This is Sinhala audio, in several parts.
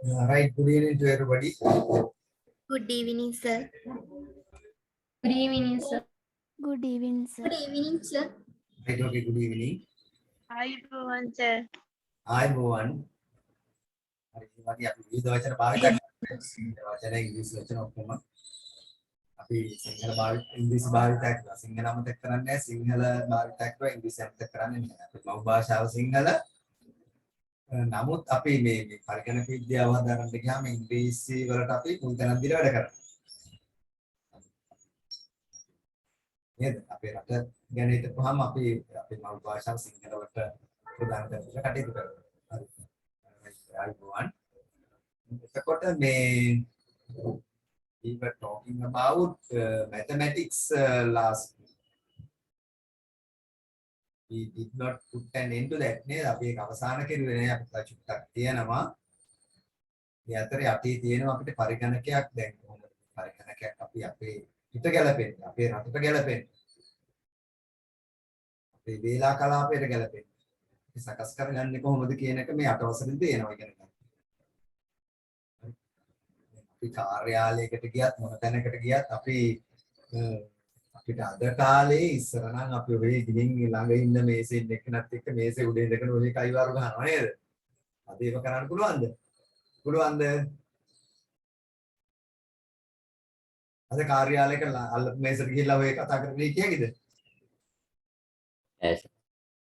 Right, good evening to everybody. Good evening, sir. Good evening, sir. Good evening, sir. Good evening, sir. Right, okay, good evening. Hi, everyone, sir. Hi, everyone. හරි වගේ අපි විවිධ වචන භාවිත කරනවා. වචන ඉංග්‍රීසි වචන ඔක්කොම අපි සිංහල ඉංග්‍රීසි භාවිත කරනවා. සිංහල අමතක කරන්නේ නැහැ. සිංහල භාවිත කරනවා ඉංග්‍රීසි අමතක කරන්නේ නැහැ. අපේ මව් භාෂාව සිංහල. නමුත් අපි මේ පරිගණක විද්‍යාව හදාගන්න ගියාම ඉංග්‍රීසි වලට අපි මුල් තැනක් දීලා වැඩ කරනවා. නේද? අපේ රට ගැන හිතපුවාම අපි අපේ මව් භාෂාව සිංහල වලට ප්‍රදාන කරලා කටයුතු කරනවා. හරි. අයිබෝවන්. එතකොට මේ we were talking about mathematics last week. We did not put an end to that නේද? අපි ඒක අවසන් කරුවේ නෑ. අපිට චුට්ටක් තියෙනවා. මේ අතරේ අපි තියෙනවා අපිට පරිගණකයක් දැන් කොහොමද පරිගණකයක් අපි අපේ හිත ගැලපෙන්නේ අපේ රටට ගැලපෙන්නේ අපේ වේලා කලාපයට ගැලපෙන්නේ අපි සකස් කරගන්නේ කොහොමද කියන එක මේ අටවසරෙන් තේනවා ඉගෙන ගන්න. අපි කාර්යාලයකට ගියත් මොන තැනකට ගියත් අපි අපිට අද කාලේ ඉස්සර නම් අපි ඔය ගිහින් ළඟ ඉන්න මේසෙන් එක්කනත් එක්ක මේසේ උඩ ඉඳගෙන ඔය කයිවාරු ගන්නවා නේද? අද ඒක කරන්න පුළුවන්ද? පුළුවන්ද? අද කාර්යාලයක මේසෙට ගිහිල්ලා ඔය කතා කරන්නේ කියයිද?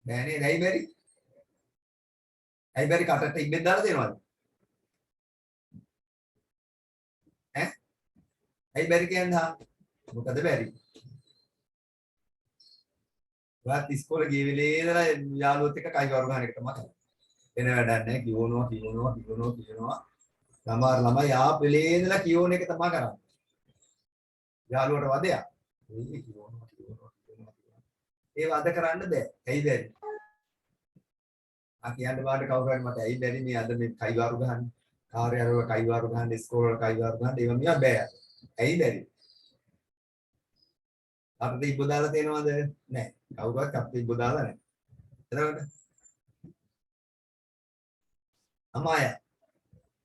බෑනේ ඇයි බැරි? ඇයි බැරි කටට ඉබ්බෙන් දාලා දෙනවද? ඈ? ඇයි බැරි කියන්නේ? මොකද බැරි? වාත් ඉස්කෝලේ ගිය වෙලේ ඉඳලා යාළුවොත් එක්ක කයිවාරු ගන්න එක තමයි. එන වැඩක් නැහැ කියනවා. සමහර ළමයි ආ වෙලේ ඉඳලා කියෝන එක තමයි කරන්නේ. යාළුවට වදයක්. මේ කියනවා. ඒ වද කරන්න බෑ. ඇයි බැරි? කියන්න බාට කවුරු හරි මට ඇයි බැරි මේ අද මේ කයිවාරු ගහන්න කාර්යාලවල කයිවාරු ගහන්න ඉස්කෝලේ වල කයිවාරු ගහන්න ඒව මියා බෑ. ඇයි බැරි? අපිට ඉබ්බ දාලා තේනවද? නැහැ. කවුරුවත් අපිට ඉබ්බ දාලා නැහැ. එතකොට අමාය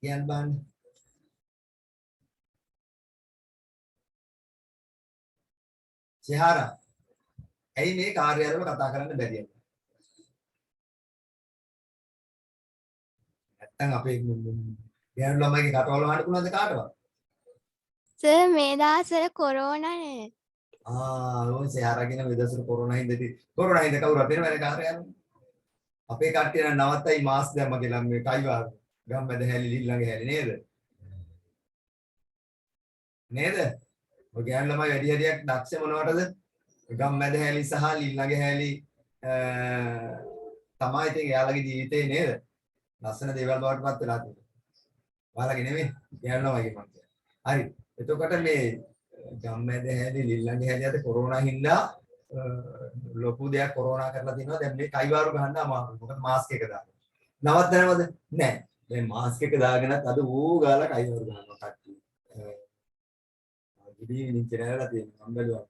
කියන්න බෑ. සිහාරා ඇයි මේ කාර්යාලවල කතා කරන්න බැරි යන්නේ? නැත්තම් අපේ ගෑනු ළමයිගේ කටවල වහන්න පුළුවන්ද කාටවත්? සර් මේ දවස්වල කොරෝනා නේ. ඔය සිහාරාගෙන මේ දවස්වල කොරෝනා හින්දාදී කොරෝනා හින්දා කවුරුත් වෙනවද කාර්යාලවල? අපේ කට්ටිය නම් නවත්තයි මාස් දැම්ම කියලා මේ කයිවාරු ගම්මැද හැලි ලිල්ලඟ හැලි නේද? නේද? ඔය ගෑනු ළමයි වැඩි හරියක් දක්ෂ මොනවටද? ගම්මැද හැලි සහ ලිල්ලඟ හැලි තමයි ඉතින් එයාලගේ ජීවිතේ නේද? ලස්සන දේවල් බවට පත් වෙලා තියෙනවා. ඔයාලගේ නෙමෙයි ගෑනු ළමයිගේ මම කියන්නේ. හරි. එතකොට මේ ගම්මැද හැලි ලිල්ලඟ හැලි අද කොරෝනා හින්දා ලොකු දෙයක් කොරෝනා කරලා තිනවා. දැන් මේ කයිවාරු ගහන්න අමාරුයි. මොකද මාස්ක් එක දාගෙන. නවත්තනවද? නැහැ. දැන් මාස්ක් එක දාගෙනත් අද ඌ ගාලා කයිවාරු ගන්නවා කට්ටිය. good evening කියලා තියෙනවා. මම බැලුවා.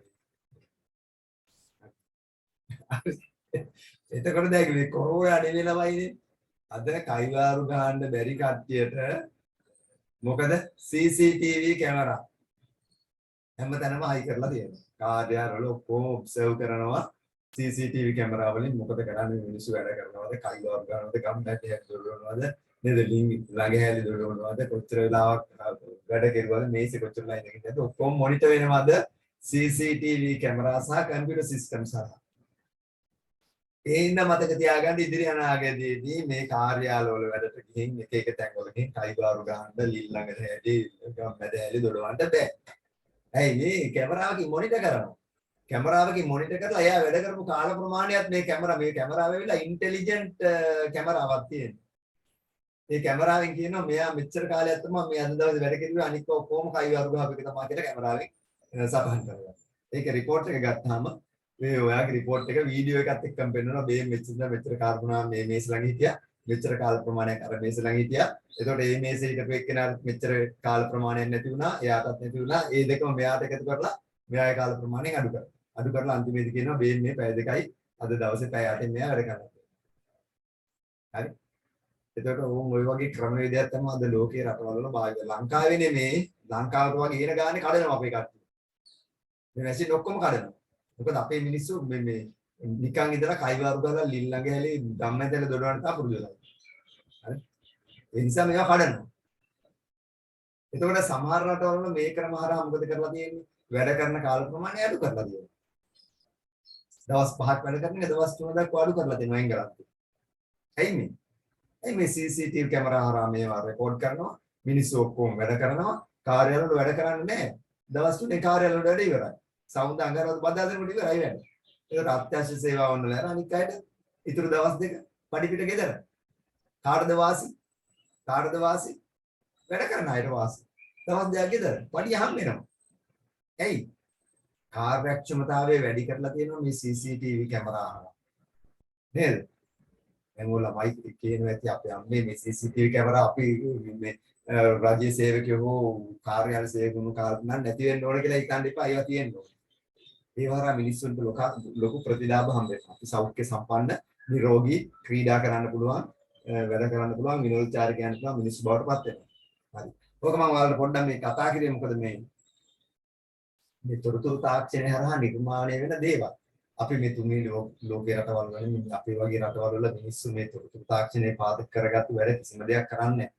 එතකොට දැන් මේ කොරෝනා නෙවෙයි ළමයිනේ. අද කයිවාරු ගහන්න බැරි කට්ටියට මොකද CCTV කැමරා හැමතැනම හයි කරලා තියෙනවා. කාර්යාලවල ඔක්කොම ඔබ්සර්ව් කරනවා CCTV කැමරා වලින් මොකද කරන්නේ මිනිස්සු වැඩ කරනවද කයිවාරු ගන්නවද ගම්මැටි හැදෙන්නවද නේද ළඟ හැලි දොඩවනවද කොච්චර වෙලාවක් වැඩ කෙරුවද මේසෙ කොච්චර වෙලා ඉඳගෙනද ඔක්කොම මොනිටර් වෙනවද CCTV කැමරා සහ කම්පියුටර් සිස්ටම් සහ ඒන්න මතක තියාගන්න ඉදිරි අනාගතයේදී මේ කාර්යාලවල වැඩට ගිහින් එක තැන්වල ගිහින් කයිවාරු ගහන්න ලිල්ලඟ හැලි ගම්මැද හැලි දොඩවන්න බෑ. ඇයි මේ කැමරාවකින් මොනිටර් කරනවා. කැමරාවකින් මොනිටර් කරලා එයා වැඩ කරපු කාල ප්‍රමාණයත් මේ කැමරාව වෙලා ඉන්ටෙලිජන්ට් කැමරාවක් තියෙනවා. මේ කැමරාවෙන් කියනවා මෙයා මෙච්චර කාලයක් තමයි මේ අද දවසේ වැඩ කෙරුවේ අනික ඔක්කොම කයිවාරු ගහපු එක තමයි කියලා කැමරාවෙන් සටහන් කරනවා. ඒක report එක ගත්තාම මේ ඔයාගේ report එක වීඩියෝ එකත් එක්කම පෙන්නනවා මේ මෙච්චර කාල ප්‍රමාණයක් මේ මේස ළඟ හිටියා. මෙච්චර කාල ප්‍රමාණයක් අර මේස ළඟ හිටියා. එතකොට මේ මේසේ හිටපු එක්කෙනාට මෙච්චර කාල ප්‍රමාණයක් නැති වුණා. එයාටත් නැති වුණා. ඒ දෙකම මෙයාට එකතු කරලා මෙයාගේ කාල ප්‍රමාණයෙන් අඩු කරනවා. අඩු කරලා අන්තිමේදී කියනවා මේ පැය දෙකයි අද දවසේ පැය 8න් මෙයා වැඩ කරනවා. හරි. එතකොට ඕන් ওই වගේ ක්‍රමවේදයක් තමයි අද ලෝකේ රටවල් වල භාවිත. ලංකාවේ නෙමේ ලංකාවට වගේ එන ගානේ කඩනවා අපේ කට්ටිය. මේ මැෂින් ඔක්කොම කඩනවා. මොකද අපේ මිනිස්සු මේ නිකන් ඉඳලා කයිවාරු ගහලා ලිල්ලඟ හැලි ධම්මැදල දොඩවන්න තා පුරුදු වෙලා. හරි. ඒ නිසා මේවා කඩනවා. එතකොට සමහර රටවල් වල මේ ක්‍රම හරහා මොකද කරලා තියෙන්නේ? වැඩ කරන කාල ප්‍රමාණය අඩු කරලා තියෙනවා. දවස් 5ක් වැඩ කරන එක දවස් 3 දක්වා අඩු කරලා තියෙනවා එංගලන්තේ. ඇයි මේ? ඇයි මේ CCTV කැමරා හරහා මේවා රෙකෝඩ් කරනවා? මිනිස්සු ඔක්කොම වැඩ කරනවා. කාර්යාලවල වැඩ කරන්නේ නැහැ. දවස් 3 කාර්යාලවල වැඩ ඉවරයි. සමුද අඟහරුවාද බදාදා දෙනකොට ඉවරයි වැඩ. ඒකට අත්‍යවශ්‍ය සේවාවන් වල යන අනික් අයට ඉතුරු දවස් දෙක පඩි පිට ගෙදර. කාටද වාසි? කාටද වාසි? වැඩ කරන අයට වාසි. දවස් දෙකක් ගෙදර. පඩි හම් වෙනවා. ඇයි? කාර්යක්ෂමතාවය වැඩි කරලා තියෙනවා මේ CCTV කැමරා හරහා. නේද? දැන් ළමයි කියනවා ඇති අපේ අම්මේ මේ CCTV කැමරා අපි මේ රාජ්‍ය සේවකයෝ කාර්යාල සේවකුණු කාර්යයන් නැති වෙන්න ඕන කියලා හිතන්න එපා. ඒවා තියෙන්න ඕන. ඒ වහරා මිනිස්සුන්ට ලොකු ප්‍රතිලාභ හම්බ වෙනවා. අපි සෞඛ්‍ය සම්පන්න, නිරෝගී, ක්‍රීඩා කරන්න පුළුවන්, වැඩ කරන්න පුළුවන්, විනෝදචාරකයන් පුළුවන් මිනිස්සු බවට පත් වෙනවා. හරි. ඕක මම ඔයාලට පොඩ්ඩක් මේ කතා කරේ මොකද මේ තොරතුරු තාක්ෂණය හරහා නිර්මාණය වෙන දේවල්. අපි මේ තුමේ ලෝකේ රටවල් වල අපේ වගේ රටවල් වල මිනිස්සු මේ තොරතුරු තාක්ෂණය පාදක කරගත්තු වැඩ කිසිම දෙයක් කරන්නේ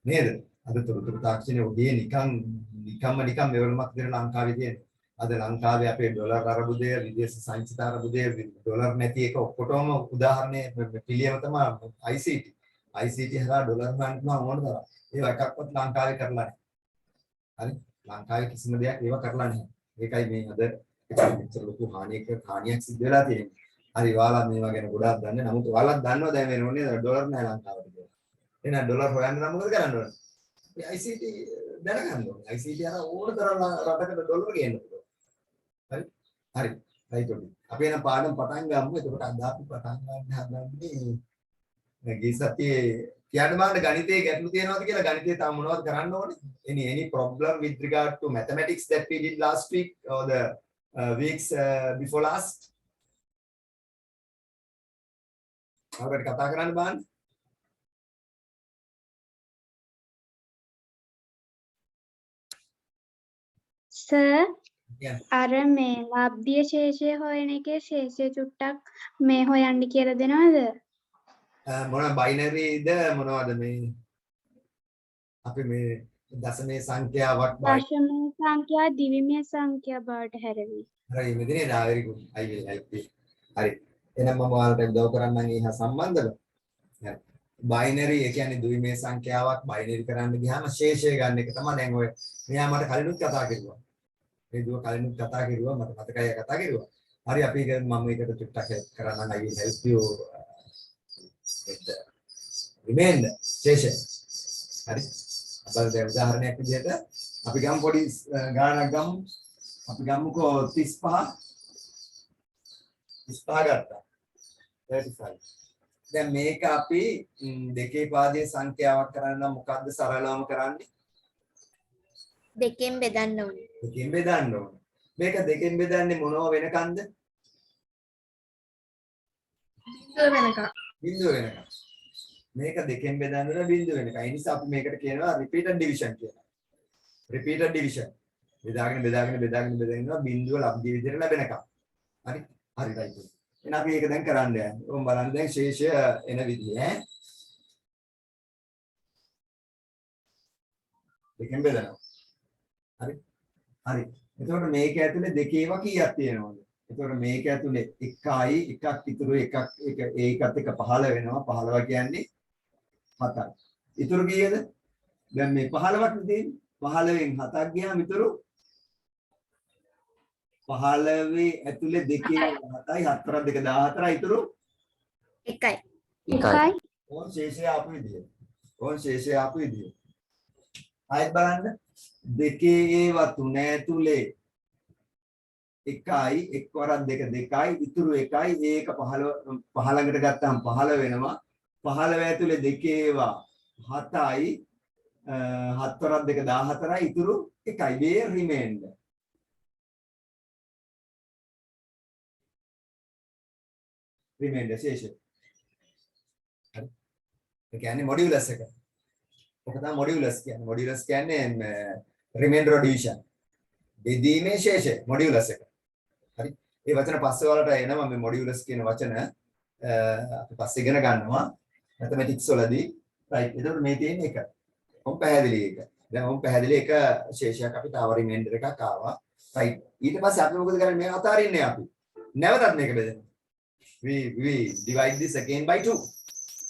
නේද? අද තොරතුරු තාක්ෂණය ඔබේ නිකම්ම මෙවලමක් දෙන ලංකාවේ තියෙනවා. අද ලංකාවේ අපේ ඩොලර් අරබුදය, විදේශ සංචිත අරබුදය, ඩොලර් නැති එක ඔක්කොටම උදාහරණය පිළියම තමයි ICT. ICT හරහා ඩොලර් ගන්න පුළුවන් ඕන තරම්. ඒව එකක්වත් ලංකාවේ කරලා නැහැ. හරි? ලංකාවේ කිසිම දෙයක් ඒව කරලා නැහැ. ඒකයි මේ අද මෙච්චර ලොකු හානියක් සිද්ධ වෙලා තියෙන්නේ. හරි ඔයාලා මේවා ගැන ගොඩාක් දන්නේ. නමුත් ඔයාලත් දන්නවා දැන් වෙනෝනේ ඩොලර් නැහැ ලංකාවට කියලා. එහෙනම් ඩොලර් හොයන්න නම් මොකද කරන්න ඕනේ? මේ ICT දැනගන්න ඕනේ. ICT හරහා ඕන තරම් රටකට ඩොලර් ගේන්න පුළුවන්. හරි? හරි. රයිට් ඔකේ. අපි එන පාඩම් පටන් ගමු. එතකොට අද අපි පටන් ගන්න හදන්නේ ගිය සතියේ කියන්න බලන්න ගණිතයේ ගැටලු තියෙනවද කියලා ගණිතයේ තාම මොනවද කරන්න ඕනේ? Any problem with regard to mathematics that we did last week or the weeks before last? අපිට කතා කරන්න බලන්න. Sir Yeah. අර මේ ලබ්ධිය ශේෂය හොයන එකේ ශේෂය චුට්ටක් මේ හොයන්න කියලා දෙනවද? මොන බයිනරිද මොනවද මේ අපි මේ දශමයේ සංඛ්‍යාවක් දශමයේ සංඛ්‍යා දිවිමය සංඛ්‍යා බවට හැරවි. හරි මෙදිනේ very good I will help you. හරි එහෙනම් මම ඔයාලට උදව් කරන්නම් ඒහා සම්බන්ධව. හරි බයිනරි ඒ කියන්නේ ද්විමය සංඛ්‍යාවක් බයිනරි කරන්න ගියාම ශේෂය ගන්න එක තමයි දැන් ඔය මෙයා මට කලිනුත් කතා කරුවා. මේ දුව කලිනුත් කතා කරුවා මට මතකයි කතා කරුවා. හරි අපි මම මේකට චුට්ටක් help කරන්නම් I will help you with the remainder ශේෂය. හරි අපිට දැන් උදාහරණයක් විදිහට අපි ගමු පොඩි ගානක් ගමු. අපි ගමුකෝ 35 ගත්තා 35. දැන් මේක අපි දෙකේ පාදයේ සංඛ්‍යාවක් කරන්න නම් මොකද්ද සරලවම කරන්නේ? දෙකෙන් බෙදන්න ඕනේ. දෙකෙන් බෙදන්න ඕනේ. මේක දෙකෙන් බෙදන්නේ මොනව වෙනකන්ද? බිංදුව වෙනකන්. මේක දෙකෙන් බෙදන්න බිංදුව වෙනකන්. ඒ නිසා අපි මේකට කියනවා repeated division කියලා. repeated division. බෙදාගෙන යනවා බිංදුව ලබ්ධිය විදිහට ලැබෙනකම්. හරි? හරි right. එහෙනම් අපි ඒක දැන් කරන්න යන්නේ. ඔබ බලන්න දැන් ශේෂය එන විදිහ ඈ. දෙකෙන් බෙදනවා. හරි? හරි. එතකොට මේක ඇතුලේ දෙකේව කීයක් තියෙනවද? එතකොට මේක ඇතුලේ 1යි එකක් ඉතුරු එකක් ඒකත් එක 15 වෙනවා. 15 කියන්නේ 7යි. ඉතුරු කීයද? දැන් මේ 15ක් තියෙන්නේ. 15න් 7ක් ගියාම ඉතුරු 15 ඇතුලේ දෙකේ 7යි 4ක් දෙක 14යි ඉතුරු එකයි. ඕන් ශේෂය ආපු විදිය. ආයෙත් බලන්න දෙකේ ඒවා තුන ඇතුලේ එකයි එක් වරක් දෙක දෙකයි ඉතුරු එකයි ඒක 15කට ගත්තාම 15 වෙනවා 15 ඇතුලේ දෙකේ ඒවා 7යි 7 වරක් දෙක 14යි ඉතුරු එකයි මේ රිමේන්ඩර්. රිමේන්ඩර් ශේෂය. ඒ කියන්නේ මොඩියුලස් එක. ඔක තමයි මොඩියුලස් කියන්නේ. මොඩියුලස් කියන්නේ රිමේන්ඩර් ඩිවිෂන්. බෙදීමේ ශේෂය මොඩියුලස් එක. හරි. ඒ වචන පස්සේ වලට එනවා මේ මොඩියුලස් කියන වචන අපි පස්සේ ඉගෙන ගන්නවා මැතමැටික්ස් වලදී. රයිට්. එතකොට මේ තියෙන එක. කොම් පැහැදිලි එක. දැන් කොම් පැහැදිලි එක ශේෂයක් අපිට ආව රිමේන්ඩර් එකක් ආවා. රයිට්. ඊට පස්සේ අපි මොකද කරන්නේ? මේක අතාරින්නේ අපි. නැවතත් මේක බෙදෙනවා. We divide this again by 2.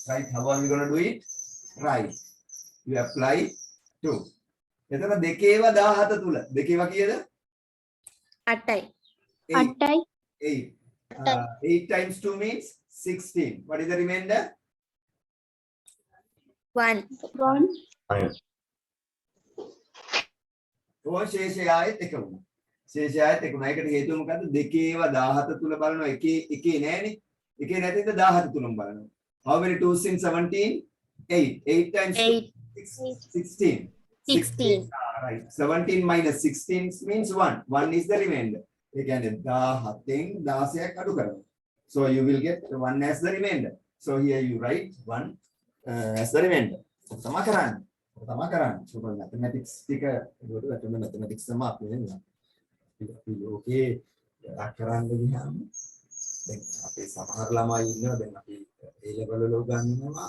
Right? How are we going to do it? Right. We apply 2. එතන දෙකේව 17 තුල. දෙකේව කීයද? 8යි. 8යි 8. 8 times 2 means 16. What is the remainder? 1. 1 ඔය ශේෂය ආයෙත් එක වුණා. ශේෂය ආයෙත් එක වුණා. ඒකට හේතුව මොකද්ද? දෙකේව 17 තුල බලනවා. එකේ නෑනේ. එකේ නැතිද 17 තුලම බලනවා. How many 2s in 17? 8. 8 times 8. 16. 16. Right. 17 minus 16 means 1. 1 is the remainder. ඒ කියන්නේ 17න් 16ක් අඩු කරනවා. So you will get 1 as the remainder. So here you write 1 as the remainder. තමයි කරන්නේ. තමයි කරන්නේ. So mathematics ටික ඒකට වැටෙන mathematics තමයි අපි වෙනවා. අපි ලෝකේ කරන්න ගියාම දැන් අපේ සමහර ළමයි ඉන්නවා දැන් අපි A level වල උගන්වනවා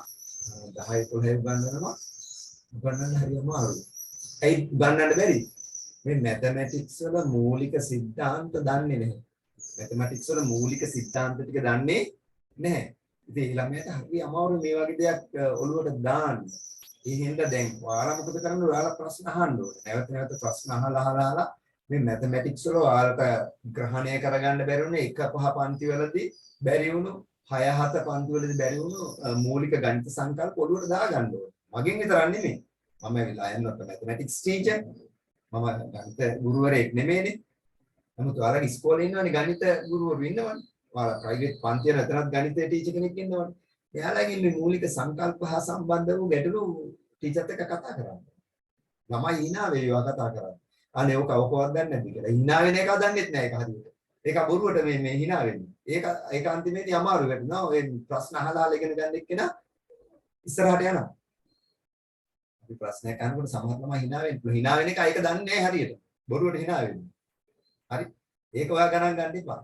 10 12 උගන්වනවා උගන්වන්න හරි අමාරුයි. ඒ උගන්වන්න බැරි. මේ mathematics වල මූලික සිද්ධාන්ත දන්නේ නැහැ. mathematics වල මූලික සිද්ධාන්ත ටික දන්නේ නැහැ. ඉතින් ඒ ළමයාට හරි අමාරු මේ වගේ දෙයක් ඔළුවට දාන්න. ඒ හින්දා දැන් ඔයාලා මොකද කරන්නේ? ඔයාලා ප්‍රශ්න අහන්න ඕනේ. නැවත නැවත ප්‍රශ්න අහලා මේ mathematics වල ඔයාලට ග්‍රහණය කරගන්න බැරි වුණේ 1 5 පන්ති වලදී බැරි වුණු 6 7 පන්ති වලදී බැරි වුණු මූලික ගණිත සංකල්ප ඔළුවට දාගන්න ඕනේ. මගෙන් විතරක් නෙමෙයි. මම I am not a mathematics teacher. මම ගණිත ගුරුවරයෙක් නෙමෙයිනේ. නමුත් ඔයාලගේ ඉස්කෝලේ ඉන්නවනේ ගණිත ගුරුවරු ඉන්නවනේ. ඔයාලා ප්‍රයිවට් පන්තිය නැතනත් ගණිතයේ ටීචර් කෙනෙක් ඉන්නවනේ. එයාලගේ මේ මූලික සංකල්ප හා සම්බන්ධ වූ ගැටලු ටීචර්ත් එක්ක කතා කරන්න. ළමයි hina වේවා කතා කරන්නේ. අනේ ඔක කවකවත් දන්නේ නැද්ද කියලා. hina වෙන එක දන්නෙත් නැහැ ඒක හරියට. ඒක බොරුවට මේ hina වෙන්නේ. ඒක අන්තිමේදී අමාරු වෙනවා. ඔය ප්‍රශ්න අහලා ඉගෙන ගන්න එක්කෙනා ඉස්සරහට යනවා. අපි ප්‍රශ්නයක් අහනකොට සමහර ළමයි hina වෙන්නේ. hina වෙන එක ඒක දන්නේ නැහැ හරියට. බොරුවට hina වෙන්නේ. හරි. ඒක ඔයා ගණන් ගන්න එපා.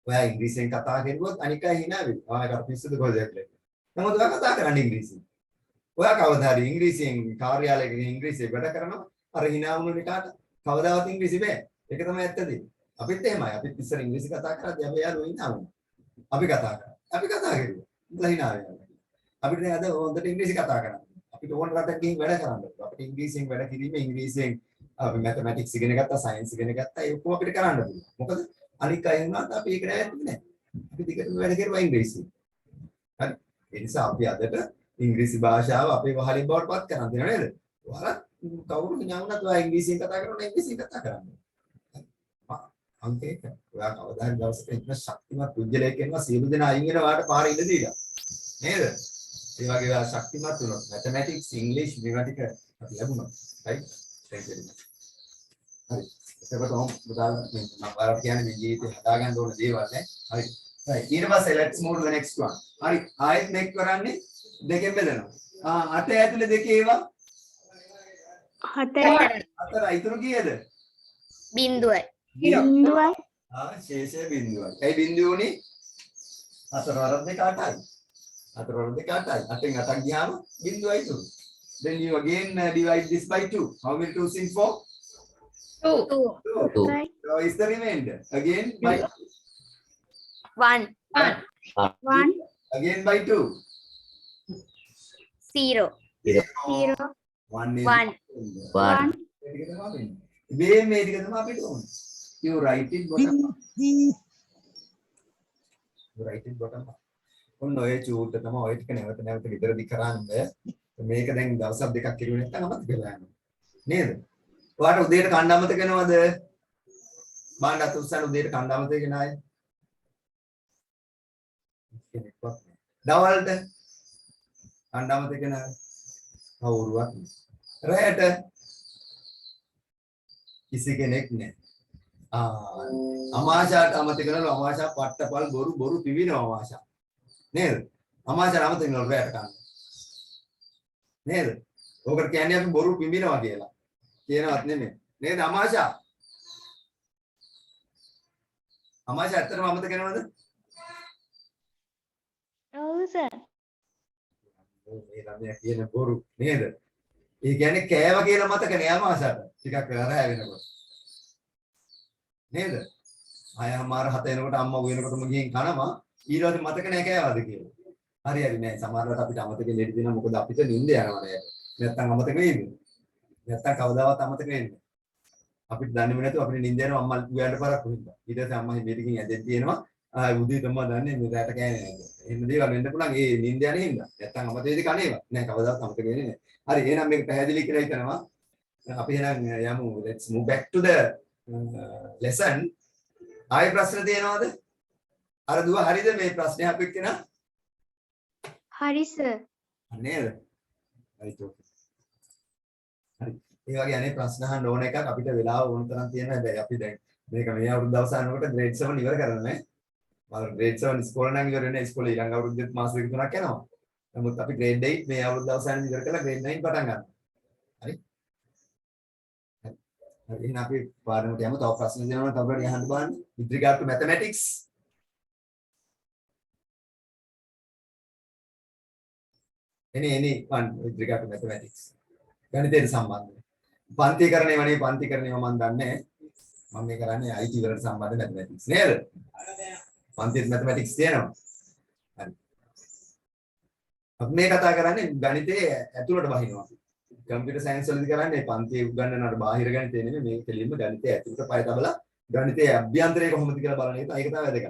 ඔයා ඉංග්‍රීසියෙන් කතා කරුවොත් අනික අය hina වෙයි. ඔයාලා පිස්සුද කොහෙද කියලා. නමුත් ඔයා කතා කරන්නේ ඉංග්‍රීසියෙන්. ඔයා කවදා හරි ඉංග්‍රීසියෙන් කාර්යාලයක ඉංග්‍රීසියෙන් වැඩ කරනවා. අර hina වුණු එකට කවදාවත් ඉංග්‍රීසි බෑ. ඒක තමයි ඇත්තදී. අපිත් එහෙමයි. අපිත් ඉස්සර ඉංග්‍රීසි කතා කරද්දී අපි යාළුවෝ hina වුණා. අපි කතා කරා. අපි කතා කරුවා. ඉතලා hina වෙනවා. අපිට අද හොඳට ඉංග්‍රීසි කතා කරන්න. අපිට ඕන රටක් ගිහින් වැඩ කරන්න. අපිට ඉංග්‍රීසියෙන් වැඩ කිරීම ඉංග්‍රීසියෙන් අපි මැතමැටික්ස් ඉගෙන ගත්තා, සයන්ස් ඉගෙන ගත්තා. ඒ ඔක්කොම අපිට කරන්න පුළුවන්. මොකද අනික් අය වුණාට අපි ඒක නැවතුනේ නැහැ. අපි දිගටම වැඩ කරුවා ඉංග්‍රීසියෙන්. හරි. ඒ නිසා අපි අදට ඉංග්‍රීසි භාෂාව අපේ වහලින් බවට පත් කරන් දෙනවා නේද? ඔයාලා කවුරු හිනාවුණත් ඔයා ඉංග්‍රීසියෙන් කතා කරනවා නම් ඉංග්‍රීසියෙන් කතා කරන්න. අන්තිමට ඔයා කවදා හරි දවසක ඉන්න ශක්තිමත් පුජ්‍යලයක් වෙනවා සියලු දෙනා අයින් වෙන වාට පාරේ ඉඳ දීලා. නේද? ඒ වගේ ඔයා ශක්තිමත් වුණොත් mathematics English මේවා ටික අපි ලැබුණා. right? thank you very much. හරි. එතකොට මුදාල් මම ඔයාලට කියන්නේ මේ ජීවිතේ හදාගන්න ඕන දේවල් නේ. හරි. right. ඊට පස්සේ let's move to the next one. හරි. ආයෙත් මේක කරන්නේ දෙකෙන් බෙදනවා. 8 ඇතුලේ දෙකේ ඒවා 4යි 4 ඉතුරු කීයද? බිඳුවයි. බිඳුවයි ශේෂය බිඳුවයි. ඒ බිඳුව උනේ 4 වරක් දෙක 8යි. 4 වරක් දෙක 8යි. 8න් 8ක් ගියාම බිඳුවයි ඉතුරු. Then you again divide this by 2. How many 2s in 4? 2. 2. So is the remainder. Again by 1. 1 again by 2. 0. 0 1 is 1. 1 මේ ටික තමයි අපිට ඕනේ. You write it bottom up. You write it bottom up. ඔන්න ඔය චූට් තමයි ඔය ටික නැවත නැවත විතරදි කරන්නේ. මේක දැන් දවසක් දෙකක් කිරුවේ නැත්නම් අමතක වෙලා යනවා. නේද? ඔයාලට උදේට කණ්ඩ අමතක වෙනවද? බාණ්ඩත් උස්සන උදේට කණ්ඩ අමතක වෙන අය. දවල්ට කණ්ඩ අමතක වෙන අය. කවුරුවත් නෑ. රැයට කිසි කෙනෙක් නෑ. අමාශාට අමතක කරනවා. අමාශා පට්ටපල් බොරු පිවිනවා අමාශා. නේද? අමාශා අමතක කරනවා රැයට කන්න. නේද? ඕකට කියන්නේ අපි බොරු පිඹිනවා කියලා. කියනවත් නෙමෙයි. නේද අමාෂා? අමාෂා ඇත්තටම අමතක වෙනවද? ඔව් සර්. මේ ළමයා කියන බොරු නේද? ඒ කියන්නේ කෑව කියලා මතකනේ අමාෂාට. ටිකක් රෑ වෙනකොට. නේද? 6:00 7 වෙනකොට අම්මා උයනකොටම ගිහින් කනවා. ඊළඟට මතක නැහැ කෑවද කියලා. හරි හරි නෑ සමහරවිට අපිට අමතක වෙන්න දෙනවා මොකද අපිට නිින්ද යනවා නේද? නැත්තම් අමතක වෙයිද? නැත්තම් කවදාවත් අමතක වෙන්නේ නැහැ. අපිට දන්නේම නැතුව අපිට නිින්ද යනවා අම්මා උයන්ට පාරක් කොහෙන්ද? ඊට පස්සේ අම්මා මෙතකින් ඇදෙන් තියෙනවා. උදේ තමයි දන්නේ මේ රැට කෑනේ නේද? එහෙම දේවල් වෙන්න පුළුවන්. ඒ නිින්ද යන හින්දා. නැත්තම් අමතක වෙයිද කණේවා? නෑ කවදාවත් අමතක වෙන්නේ නැහැ. හරි එහෙනම් මේක පැහැදිලි කියලා හිතනවා. අපි එහෙනම් යමු. Let's move back to the lesson. ආයෙ ප්‍රශ්න තියෙනවද? අර දුව හරිද මේ ප්‍රශ්නේ අපිට කෙනා? හරි සර්. නේද? right okay. හරි. ඒ වගේ අනේ ප්‍රශ්න අහන්න ඕන එකක් අපිට වෙලාව වුණ තරම් තියෙනවා. හැබැයි අපි දැන් මේක මේ අවුරුද්ද අවසන් වෙනකොට grade 7 ඉවර කරනවා නේ. මම grade 7 ඉස්කෝලේ නම් ඉවර වෙන්නේ ඉස්කෝලේ ඊළඟ අවුරුද්දෙත් මාස දෙක තුනක් යනවා. නමුත් අපි grade 8 මේ අවුරුද්ද අවසන් ඉවර කරලා grade 9 පටන් ගන්නවා. හරි? හරි. එහෙනම් අපි පාඩමට යමු. තව ප්‍රශ්න දෙනවා නම් කවුරුහරි අහන්න බලන්න. with regard to mathematics any one with regard to mathematics ගණිතයට සම්බන්ධ පන්තිකරණේ වනේ පන්තිකරණේ මම දන්නේ මම මේ කරන්නේ IT වලට සම්බන්ධ mathematics නේද පන්තියේ mathematics තියෙනවා හරි අපි මේ කතා කරන්නේ ගණිතයේ ඇතුළට බහිනවා කම්පියුටර් සයන්ස් වලදී කරන්නේ පන්තියේ උගන්වනවට බාහිර ගණිතය නෙමෙයි මේ කෙලින්ම ගණිතයේ ඇතුළට පය තබලා ගණිතයේ අභ්‍යන්තරය කොහොමද කියලා බලන එක ඒක තමයි වැදගත්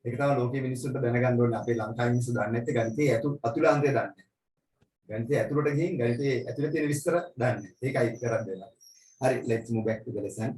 ඒක තමයි ලෝකයේ මිනිස්සුන්ට දැනගන්න ඕනේ අපේ ලංකාවේ මිනිස්සු දන්නේ නැත්තේ ගණිතයේ අතුලාන්තය දන්නේ ගණිතය ඇතුළට ගිහින් ගණිතයේ ඇතුළේ තියෙන විස්තර දන්නේ. ඒකයි කරන්න වෙලා. හරි, let's move back to the lesson.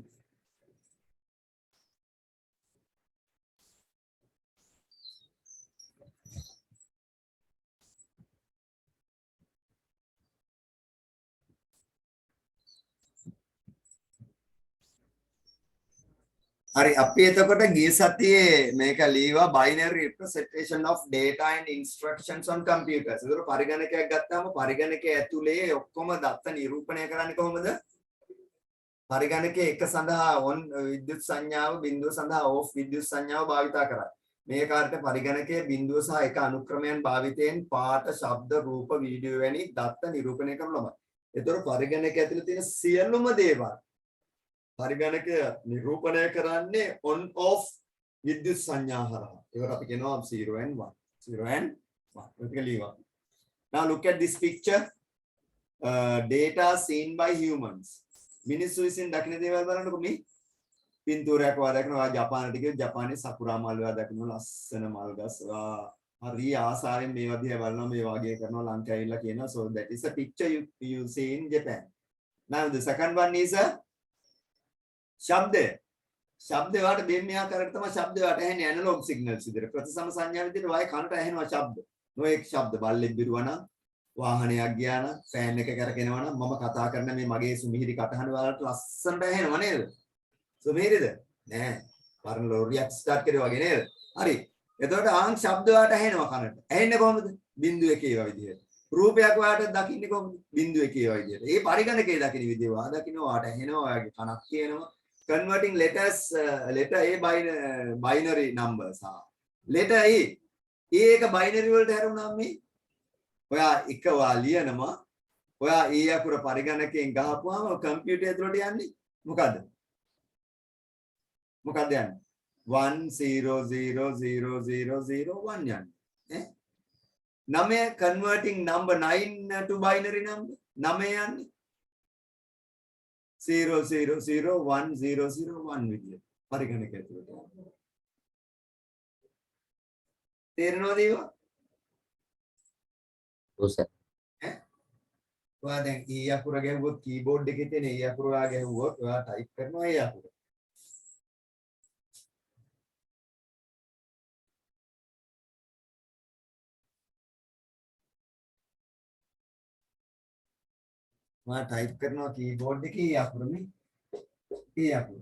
හරි අපි එතකොට ගිය සතියේ මේක ලියවා binary representation of data and instructions on computers. ඒතර පරිගණකයක් ගත්තාම පරිගණකයේ ඇතුලේ ඔක්කොම දත්ත නිරූපණය කරන්නේ කොහොමද? පරිගණකයේ එක සඳහා on විද්‍යුත් සංඥාව බිඳුව සඳහා off විද්‍යුත් සංඥාව භාවිත කරා. මේ කාර්යයට පරිගණකයේ බිඳුව සහ එක අනුක්‍රමයන් භාවිතයෙන් පාඨ, ශබ්ද, රූප, වීඩියෝ වැනි දත්ත නිරූපණය කරනු ලබයි. ඒතර පරිගණකයේ ඇතුලේ තියෙන සියලුම දේවල් පරිගණකය නිරූපණය කරන්නේ on off විද්‍යුත් සංඥා හරහා. ඒකට අපි කියනවා 0 and 1. 0 and 1. මේක ලියවා. Now look at this picture. Data seen by humans. මිනිස්සු විසින් දකින දේවල් බලන්නකො මේ පින්තූරයක් වා දකිනවා ජපානට ගියොත් ජපානයේ සකුරා මල් වා දකිනවා ලස්සන මල් ගස් හරි ආසාවෙන් මේ වගේ බලනවා මේ වගේ කරනවා ලංකාවේ ඇවිල්ලා කියනවා so that is a picture you see in Japan. Now the second one is a ශබ්දය ශබ්දේ වාට දෙන්නේ ආකාරයට තමයි ශබ්දේ වාට ඇහෙන්නේ ඇනලොග් සිග්නල්ස් විදිහට ප්‍රතිසම සංඥා විදිහට වායේ කනට ඇහෙනවා ශබ්ද නොඑක් ශබ්ද බල්ලෙක් බිරුවා නම් වාහනයක් ගියා නම් ෆෑන් එක කරකිනවා නම් මම කතා කරන මේ මගේ සුමිහිරි කටහඬ වලට ලස්සනට ඇහෙනවා නේද සුමිහිරිද නෑ පරණ ලෝරියක් ස්ටාර්ට් කරේ වගේ නේද හරි එතකොට ආන් ශබ්ද වාට ඇහෙනවා කනට ඇහෙන්නේ කොහොමද බිංදුව එකේ වගේ විදිහට රූපයක් වාට දකින්නේ කොහොමද බිංදුව එකේ වගේ විදිහට ඒ පරිගණකයේ දකින්න විදිහ වා දකින්නවා වාට ඇහෙනවා වගේ කනක් කියනවා converting letters letter A binary numbers letter A එක binary වලට හැරුණාම මේ ඔයා එකවා ලියනවා ඔයා A අකුර පරිගණකයෙන් ගහපුවාම කම්පියුටර් ඇතුළට යන්නේ මොකද්ද යන්නේ 1000001 යන්නේ ඈ 9 converting number 9 to binary number 9 යන්නේ 000101 විදියට පරිගණක ඇතුළට තේරෙනවද ඒවා? ඔව් සර්. ඔයා දැන් E අකුර ගැහුවොත් කීබෝඩ් එකේ තියෙන E අකුර ඔයා ගැහුවොත් ඔයා ටයිප් කරනවා E අකුර. ඔයා ටයිප් කරනවා කීබෝඩ් එකේ E අකුරනේ E අකුර.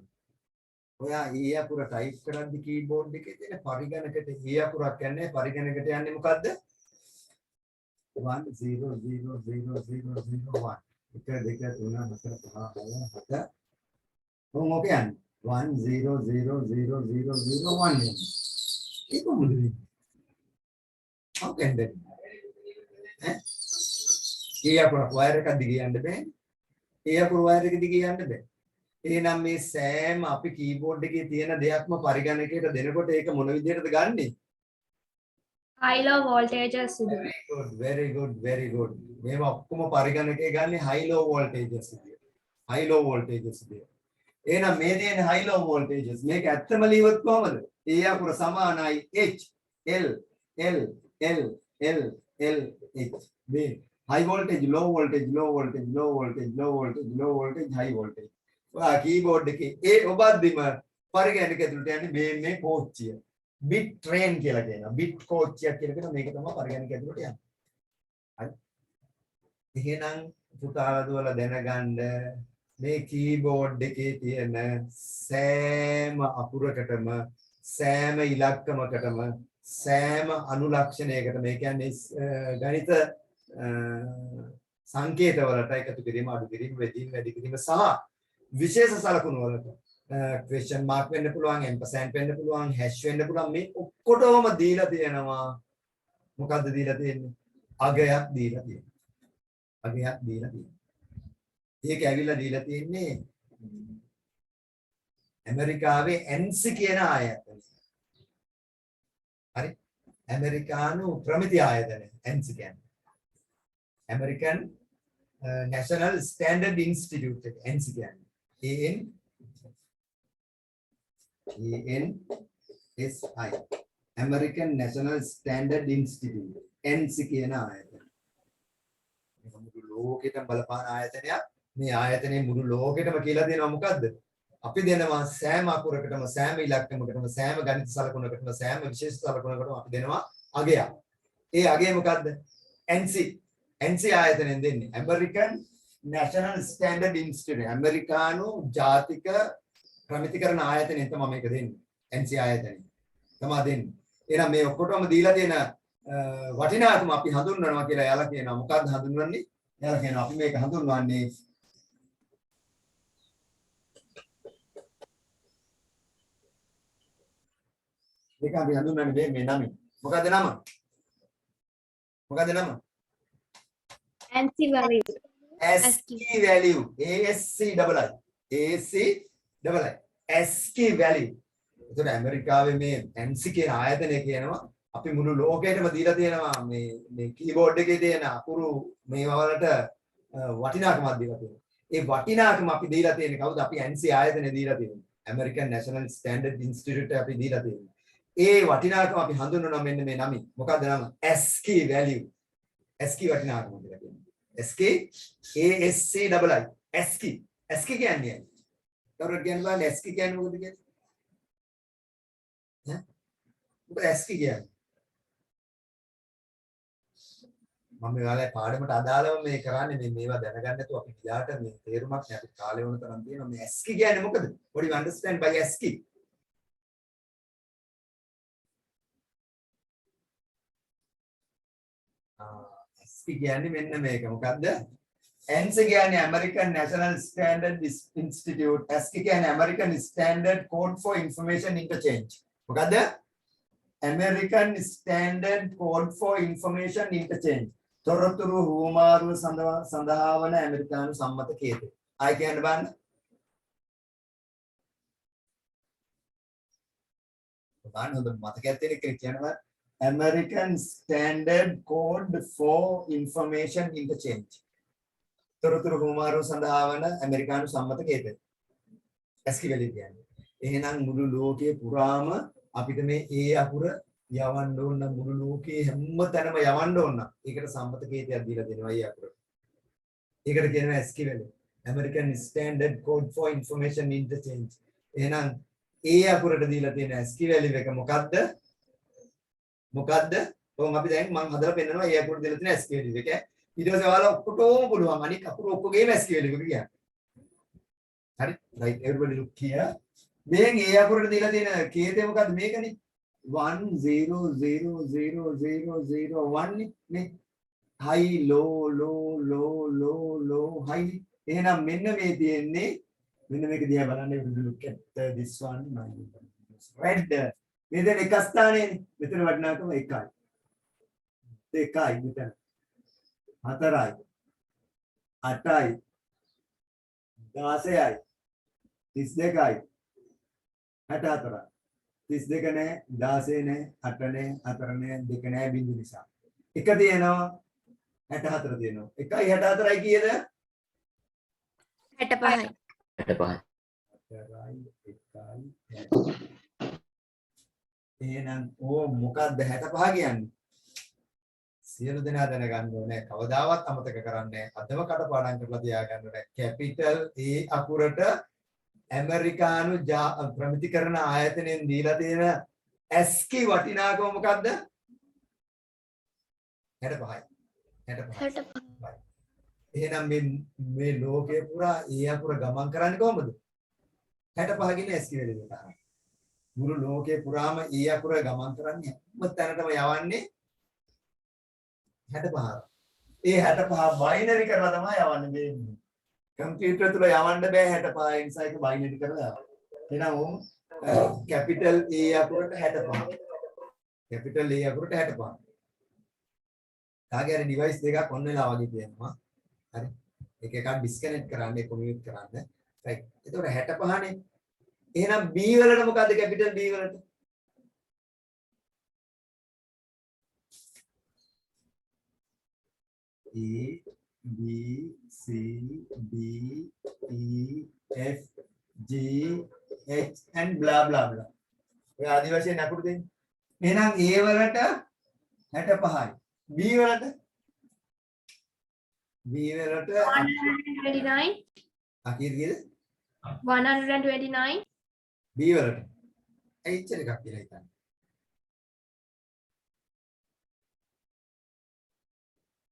ඔයා E අකුර ටයිප් කරද්දි කීබෝඩ් එකේ තියෙන පරිගණකට E අකුරක් යන්නේ පරිගණකට යන්නේ මොකද්ද? 1 0 0 0 0 0 1 1 2 3 4 5 6 7 කොහොම ඔක යන්නේ 1 0 0 0 0 0 1 ඒක මොකද වෙන්නේ ඔකෙන්ද ඈ ඒ අපර වයර් එකක් දිගේ යන්න බෑ ඒ අපර වයර් එක දිගේ යන්න බෑ එහෙනම් මේ සෑම අපි කීබෝඩ් එකේ තියෙන දෙයක්ම පරිගණකයට දෙනකොට ඒක මොන විදිහටද ගන්නෙ high low voltages very good මේවා ඔක්කොම පරිගණකයේ ගන්නේ high low voltages විදියට high low voltages විදියට එහෙනම් මේ තියෙන high low voltages මේක ඇත්තම ලියුවොත් කොහමද ඒ අකුර සමානයි h l l l l l h මේ high voltage low voltage low voltage low voltage low voltage low voltage high voltage ඔයා කීබෝඩ් එකේ ඒ ඔබද්දිම පරිගණක ඇතුළට යන්නේ මේ කෝච්චිය bit train කියලා කියනවා bit කෝච්චියක් කියලා කියන මේක තමයි පරිගණක ඇතුළට යන්නේ හරි එහෙනම් පුතාලා දුවලා දැනගන්න මේ කීබෝඩ් එකේ තියෙන සෑම අකුරකටම සෑම ඉලක්කමකටම සෑම අනුලක්ෂණයකටම ඒ කියන්නේ ගණිත සංකේතවලට එකතු කිරීම අඩු කිරීම වැඩි කිරීම සහ විශේෂ සලකුණු වලට question mark වෙන්න පුළුවන් ampersand වෙන්න පුළුවන් hash වෙන්න පුළුවන් මේ ඔක්කොටම දීලා තියෙනවා මොකද්ද දීලා තියෙන්නේ අගයක් දීලා තියෙනවා ඒක ඇවිල්ලා දීලා තියෙන්නේ ඇමරිකාවේ NC කියන ආයතනය හරි ඇමරිකානු ප්‍රමිති ආයතනය NC කියන්නේ American National Standard Institute NC කියන්නේ ANSI American National Standard Institute NC කියන ආයතනය මුළු ලෝකෙටම බලපාන ආයතනයක් මේ ආයතනයේ මුළු ලෝකෙටම කියලා දෙනවා මොකද්ද අපි දෙනවා සෑම අකුරකටම සෑම ඉලක්කමකටම සෑම ගණිත සලකුණකටම සෑම විශේෂ සලකුණකටම අපි දෙනවා අගයක් ඒ අගය මොකද්ද NC ආයතනයෙන් දෙන්නේ American National Standard Institute ඇමරිකානු ජාතික ප්‍රමිතිකරණ ආයතනයෙන් තමයි මේක දෙන්නේ NC ආයතනය තමයි දෙන්නේ එහෙනම් මේ ඔක්කොටම දීලා තියෙන වටිනාකම අපි හඳුන්වනවා කියලා එයාලා කියනවා මොකක්ද හඳුන්වන්නේ එයාලා කියනවා අපි මේක හඳුන්වන්නේ මේක අපි හඳුන්වන්නේ මේ නම මොකද්ද නම ASCII value ASCII value ASCII value එතකොට ඇමරිකාවේ මේ NC කියන ආයතනය කියනවා අපි මුළු ලෝකෙටම දීලා තියෙනවා මේ කීබෝඩ් එකේ තියෙන අකුරු මේවා වලට වටිනාකමක් දීලා තියෙනවා ඒ වටිනාකම අපි දීලා තියෙන්නේ කවුද අපි NC ආයතනය දීලා තියෙන්නේ American National Standard Institute අපි දීලා තියෙන්නේ ඒ වටිනාකම අපි හඳුන්වනවා මෙන්න මේ නමින් මොකක්ද නම ASCII value ASCII වටිනාකම කියලා කියන්නේ ASCII ASCII කියන්නේ කවුරුද කියන්නේ බලන්න ASCII කියන්නේ මොකද කියන්නේ ඈ මොකද ASCII කියන්නේ මම ඔයාලේ පාඩමට අදාළව මේ කරන්නේ මේවා දැනගන්න නැතුව අපි ගියාට මේ තේරුමක් නෑ අපි කාලේ වුණ තරම් තියෙනවා මේ ASCII කියන්නේ මොකද what do you understand by ASCII ASCII කියන්නේ මෙන්න මේක මොකද්ද NC කියන්නේ American National Standard Institute ASCII කියන්නේ American Standard Code for Information Interchange මොකද්ද American Standard Code for Information Interchange තොරතුරු හුවමාරුව සඳහා වන ඇමරිකානු සම්මත කේතය ආයි කියන්න බලන්න හොඳ මතකයක් තියෙන කෙනෙක් කියනවා American Standard Code for Information Interchange තොරතුරු හුවමාරුව සඳහා වන ඇමරිකානු සම්මත කේතය ASCII වලින් කියන්නේ එහෙනම් මුළු ලෝකයේ පුරාම අපිට මේ ඒ අකුර යවන්න ඕන මුළු ලෝකේ හැම තැනම යවන්න ඕන. ඒකට සම්මත කේතයක් දීලා දෙනවා ඒ අකුර. ඒකට කියනවා ASCII value. American Standard Code for Information Interchange. එහෙනම් ඒ අකුරට දීලා තියෙන ASCII value එක මොකද්ද? කොහොම අපි දැන් මම හදලා පෙන්නනවා ඒ අකුරට දීලා තියෙන ASCII value එක. ඊට පස්සේ ඔයාලා ඔක්කොටම පුළුවන් අනික අකුර ඔක්කොගේම ASCII value එක කියන්න. හරි? right everybody look here. මේන් ඒ අකුරට දීලා තියෙන කේතය මොකද්ද මේකනේ 1 0 0 0 0 0 1 නේ high low low low low low high එහෙනම් මෙන්න මේ තියෙන්නේ මෙන්න මේක දිහා බලන්න look at this one red මේ දැන් එක ස්ථානයේනේ මෙතන වටිනාකම 1යි 2යි මෙතන 4යි 8යි 16යි 32යි 64යි 32 නෑ 16 නෑ 8 නෑ 4 නෑ 2 නෑ බිංදු නිසා එක තියෙනවා 64 තියෙනවා 1යි 64යි කීයද 65යි 65 එහෙනම් ඕ මොකක්ද 65 කියන්නේ සියලු දෙනා දැනගන්න ඕනේ කවදාවත් අමතක කරන්නේ අදම කටපාඩම් කරලා තියාගන්න ඕනේ කැපිටල් A අකුරට ඇමරිකානු ප්‍රමිතිකරණ ආයතනයෙන් දීලා තියෙන ASCII වටිනාකම මොකක්ද 65යි 65යි එහෙනම් මේ ලෝකේ පුරා A අකුර ගමන් කරන්නේ කොහොමද 65 කියන ASCII වලින් තමයි මුළු ලෝකේ පුරාම A අකුර ගමන් කරන්නේ හැම තැනටම යවන්නේ 65. ඒ 65 බයිනරි කරලා තමයි යවන්නේ මේ කම්පියුටර් තුල යවන්න බෑ 65 ඒ නිසා ඒක බයිනරි කරලා යවන්න. එහෙනම් ඕම් කැපිටල් A අකුරට 65. Capital A අකුරට 65. තාගේ අර ඩිවයිස් දෙකක් ඔන් වෙලා වගේ තියෙනවා. හරි. එක එකක් ඩිස්කනෙක්ට් කරන්න ඒක මියුට් කරන්න. රයිට්. එතකොට 65 නේ. එහෙනම් B වලට මොකද්ද කැපිටල් B වලට? A, B, C, D, E, F, G, H and blah blah blah. ඔය ආදි වශයෙන් අකුරු දෙන්නේ. එහෙනම් A වලට 65යි. B වලට 129 කීයද? 129 B වලට. ඒ ඉච්චර එකක් කියලා හිතන්න.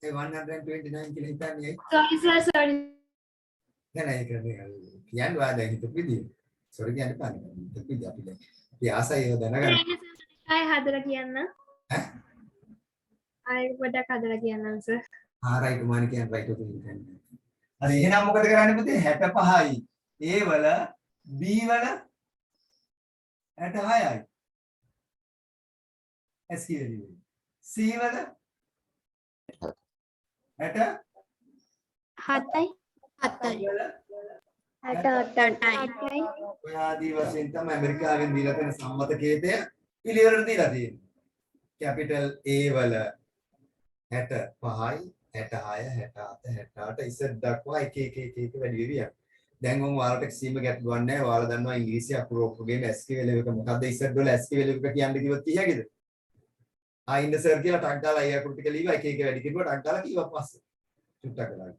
ඒ 129 කියලා හිතන්නේ. sorry sir sorry නෑ ඒක කියන්නේ වා දැන් හිතපු විදිය. සෝරි කියන්න එපා. හිතපු විදිය අපි දැන් අපි ආසයි ඒව දැනගන්න. ආයෙ හදලා කියන්න ඈ? ආයෙ පොඩ්ඩක් හදලා කියන්නම් සර් රයිට් මාන කියන්නේ රයිට් ඔක කියන්නේ. හරි එහෙනම් මොකද කරන්නේ පුතේ 65යි. A වල B වල 66යි. S කියන්නේ. C වල 7යි 7යි 8යි ඔය ආදී වශයෙන් තමයි ඇමරිකාවෙන් දීලා තියෙන සම්මත කේතය පිළිවෙලට දීලා තියෙන්නේ. කැපිටල් A වල 65යි 66 67 68 ඉස්සර දක්වා එක වැඩි වෙවි යනවා. දැන් මම ඔයාලට කිසිම ගැටලුවක් නැහැ. ඔයාලා දන්නවා ඉංග්‍රීසි අකුරු ඔක්කොගේම ASCII වේලෙව එක මොකද්ද ඉස්සර වල ASCII වේලෙව එක කියන්න කිව්වොත් කියාගේද? ඉන්න සර් කියලා ටක් දාලා ඒ අකුරු ටික ලියුවා එක වැඩි කිව්වා ටක් දාලා කිව්වා පස්සේ. චුට්ටක් වෙලා.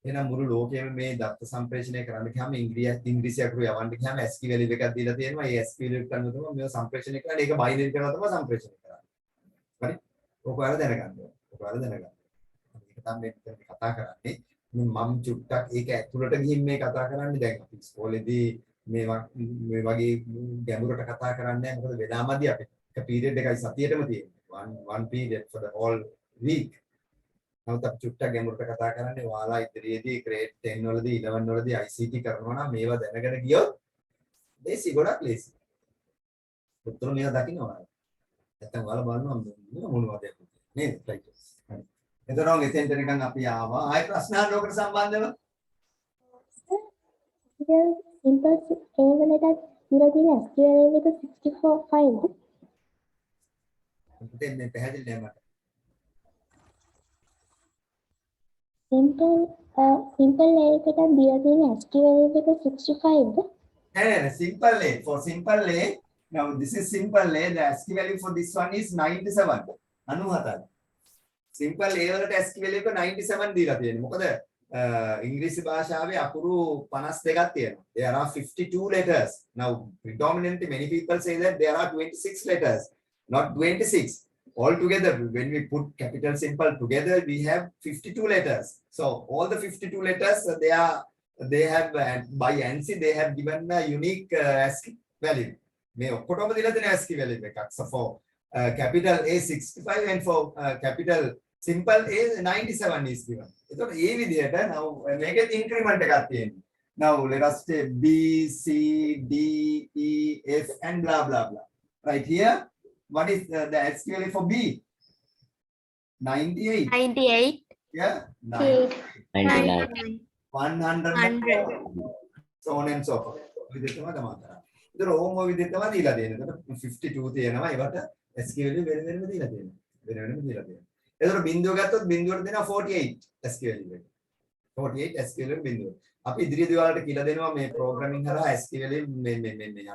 එහෙනම් මුළු ලෝකෙම මේ දත්ත සම්ප්‍රේෂණය කරන්න ගියාම ඉංග්‍රීසි අකුරු යවන්න ගියාම ASCII වේලෙව එකක් දීලා තියෙනවා. ඒ ASCII වේලෙව ගන්න තමයි මේව සම්ප්‍රේෂණය කරන්නේ. ඒක බයිනරි කරලා තමයි සම්ප්‍රේෂණය කරන්නේ. හරි? ඔක ඔයාලා දැනගන්න ඕනේ. ඔක ඔයාලා දැනගන්න. ඒක තමයි මේ කතා කරන්නේ. මම චුට්ටක් ඒක ඇතුළට ගිහින් මේ කතා කරන්නේ දැන් අපි ඉස්කෝලේදී මේ වගේ ගැඹුරට කතා කරන්නේ නැහැ. මොකද වෙලාමදී අපිට එක පීරියඩ් එකයි සතියේටම තියෙන්නේ. one period for the whole week. නමුත් අපි චුට්ටක් ගැඹුරට කතා කරන්නේ ඔයාලා ඉදිරියේදී grade 10 වලදී 11 වලදී ICT කරනවා නම් මේවා දැනගෙන ගියොත් ලේසි ගොඩක් ලේසි. උත්තර මේවා දකින්න ඔයාලා. නැත්තම් ඔයාලා බලනවා මොනවද නේද? right. හරි. එතකොට එතෙන්ට නිකන් අපි ආවා. ආයෙ ප්‍රශ්න අහන්න ඕකට සම්බන්ධව. simple A වලට දීලා තියෙන SQL එක 64 දෙන්න පැහැදිලි නෑ මට. simple A එකට දීලා තියෙන SQL එක 65ද? No, simple A. For simple A, now this is simple A. The ASCII value for this one is 97. 97. Simple A වලට ASCII value එක 97 දීලා තියෙන්නේ. මොකද ඉංග්‍රීසි භාෂාවේ අකුරු 52ක් තියෙනවා. There are 52 letters. Now predominantly many people say that there are 26 letters, not 26. Altogether, when we put capital simple together, we have 52 letters. So all the 52 letters they have by ANSI they have given a unique ASCII value. මේ ඔක්කොටම දීලා තියෙන ASCII value එකක්. So for capital A 65 and for capital simple is 97 is given. එතකොට ඒ විදිහට now මේකෙත් increment එකක් තියෙනවා. Now let us say B, C, D, E, F and blah blah blah. Right here, what is the SQL for B? 98. 98. Yeah, 99. 100. So on and so forth. විදිහට තමයි කරන්නේ. ඒතර ඕම විදිහට තමයි දීලා තියෙන්නේ. ඒතර 52 තියෙනවා. ඒවට SQL වෙන වෙනම දීලා තියෙනවා. වෙන වෙනම දීලා තියෙනවා. ඒතර බිඳුව ගත්තොත් බිඳුවට දෙනවා 48 SQL එක. 48 SQL බිඳුව. අපි ඉදිරිය දිවාලට කියලා දෙනවා මේ ප්‍රෝග්‍රෑමින් හරහා SQL මේ